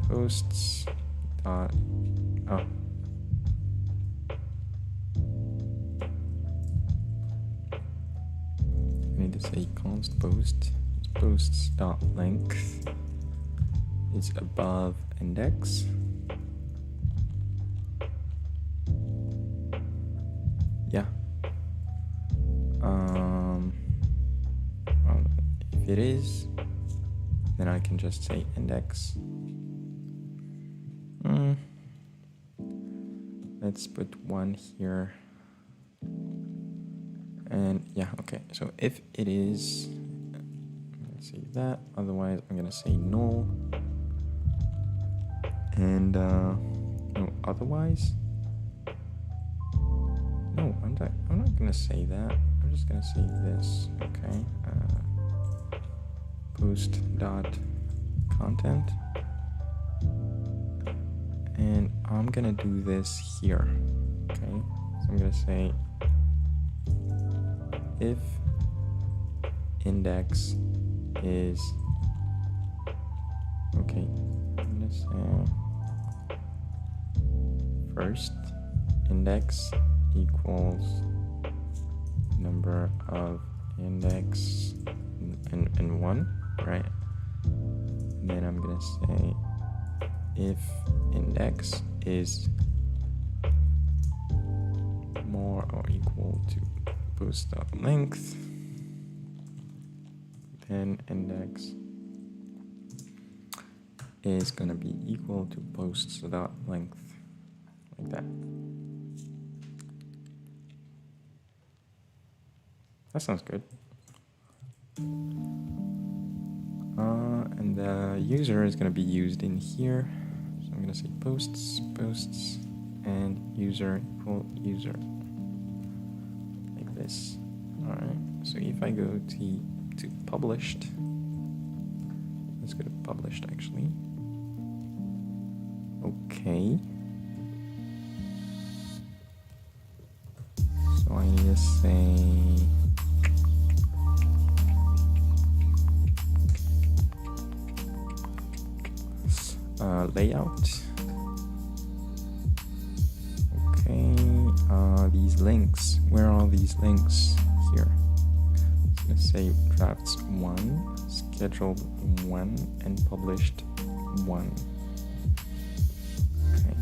posts dot I need to say const posts dot length is above index. Yeah. If it is, then I can just say index. Let's put 1 here. And yeah, okay. So if it is, I'm gonna say that. Otherwise, I'm gonna say null. And no, otherwise. No, I'm not gonna say that. I'm just gonna say this. Okay. Post dot content, and I'm gonna do this here. Okay, so I'm gonna say if index is okay. I'm gonna say first index equals number of index and 1. Right, and then I'm gonna say if index is more or equal to post dot length, then index is gonna be equal to posts dot length, like that. That sounds good. And the user is going to be used in here. So I'm going to say posts, and user equal user. Like this. Alright, so if I go to published, let's go to published actually. Okay. So I need to say layout. Okay, these links. Where are these links? Here. So let's say drafts 1, scheduled 1, and published 1. Okay.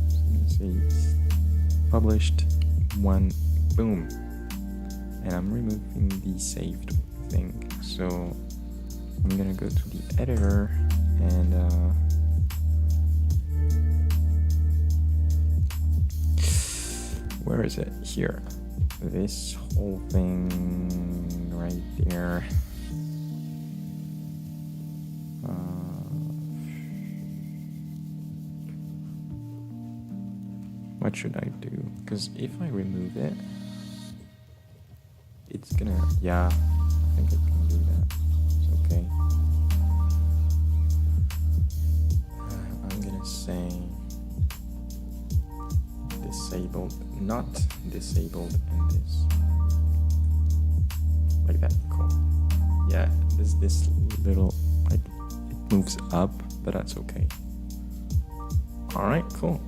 So let's say published 1. Boom. and I'm removing the saved thing. So I'm gonna go to the editor and where is it? Here. This whole thing right there. What should I do? Because if I remove it, it's gonna, yeah, I think I can do that. It's okay. I'm gonna say disabled, not disabled, and this. Like that, cool. Yeah, this little, like, it moves up, but that's okay. Alright, cool.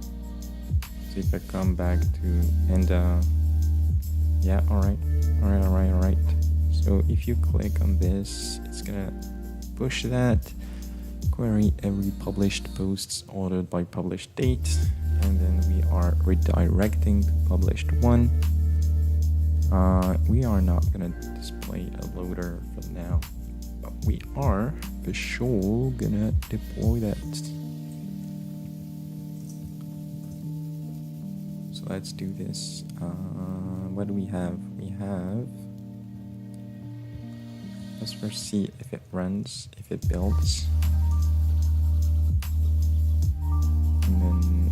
So if I come back to, and yeah, alright. So if you click on this, it's gonna push that, query every published posts ordered by published date, and then we are redirecting to published one. We are not gonna display a loader for now, but we are for sure gonna deploy that. So let's do this. What do we have? We have, let's first see if it runs, if it builds. And then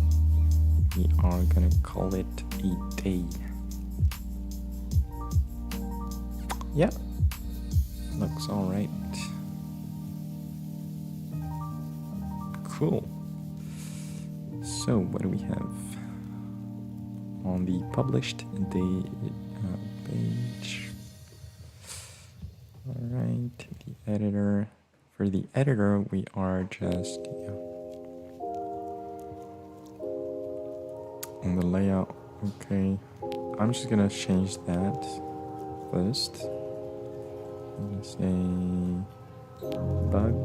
we are gonna call it a day. Yeah, looks all right. Cool. So what do we have on the published day page? All right, the editor. For the editor, we are just on the layout. Okay, I'm just gonna change that first. I'm gonna say bug,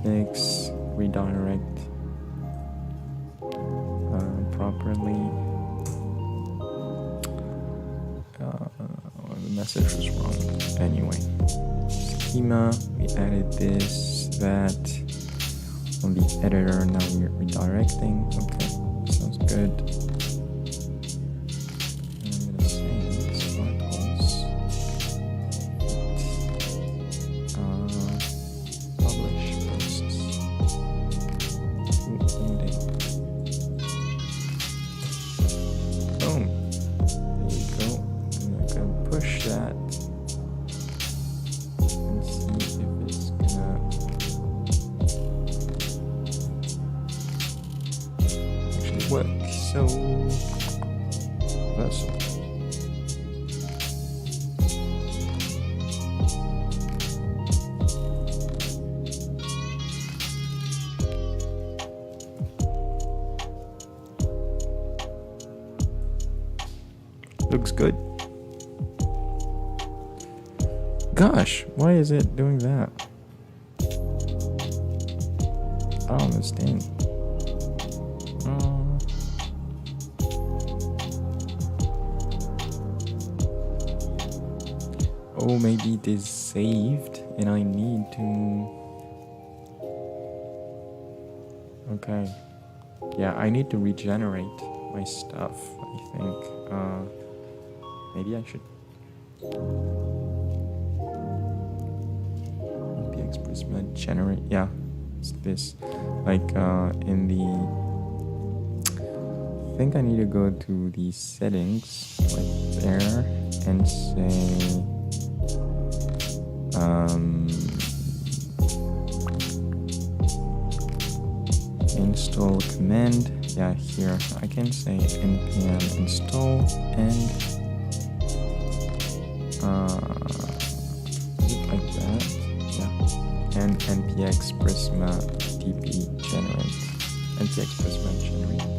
fix, redirect properly. The message was wrong. Anyway, schema, we added this, that on the editor. Now we're redirecting. Okay, sounds good. Work so versatile. Looks good. Gosh, why is it doing that? I don't understand. Oh, maybe it is saved and I need to... Okay. Yeah, I need to regenerate my stuff, I think. Maybe I should... Prisma generate... Yeah, it's this. Like, in the... I think I need to go to the settings, right there, and say... install command. Yeah, here I can say npm install and like that. Yeah, and npx Prisma DB generate. npx Prisma generate.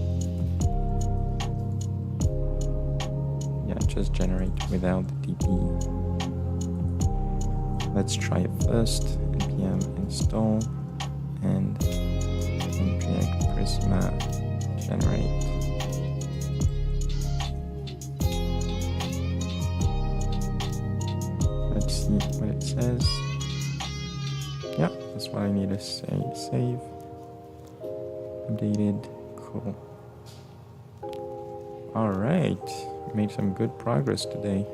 Yeah, just generate without the DB. Let's try it first. npm install and npx Prisma generate. what it says. Yeah, that's what I need to say. Save. Updated. Cool. Alright, made some good progress today.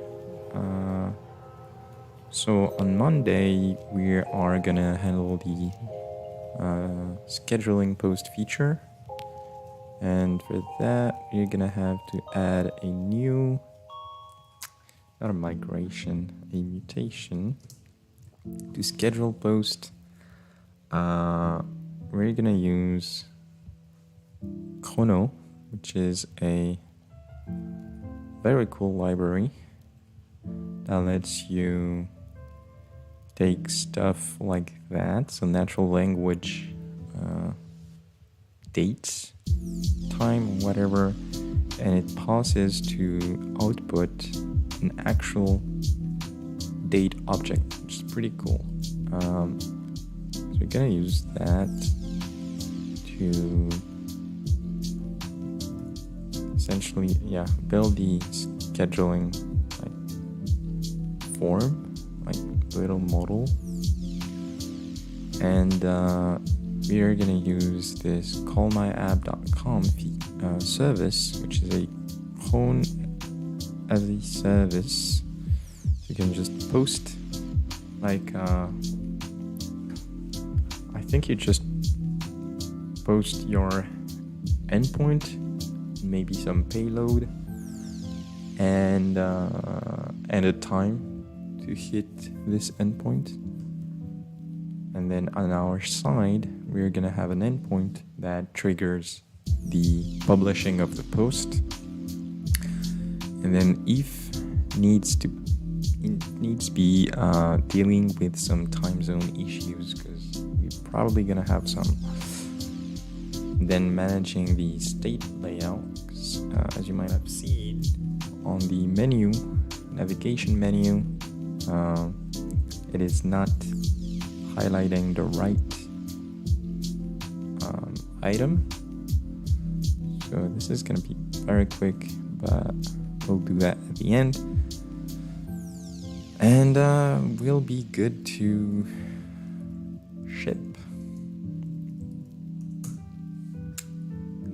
So on Monday, we are gonna handle the scheduling post feature. And for that, we're gonna have to add a new, not a migration, a mutation to schedule post. We're gonna use Chrono, which is a very cool library that lets you take stuff like that, so natural language, dates, time, whatever, and it passes to output an actual date object, which is pretty cool. So we're gonna use that to essentially, build the scheduling form, little model, and we are going to use this callmyapp.com service, which is a clone as a service. You can just post I think you just post your endpoint, maybe some payload, and a time to hit this endpoint. And then on our side, we're gonna have an endpoint that triggers the publishing of the post. And then if needs be dealing with some time zone issues, because we're probably gonna have some. Then managing the state layout, as you might have seen on the menu, navigation menu, it is not highlighting the right item. So this is going to be very quick, but we'll do that at the end. And we'll be good to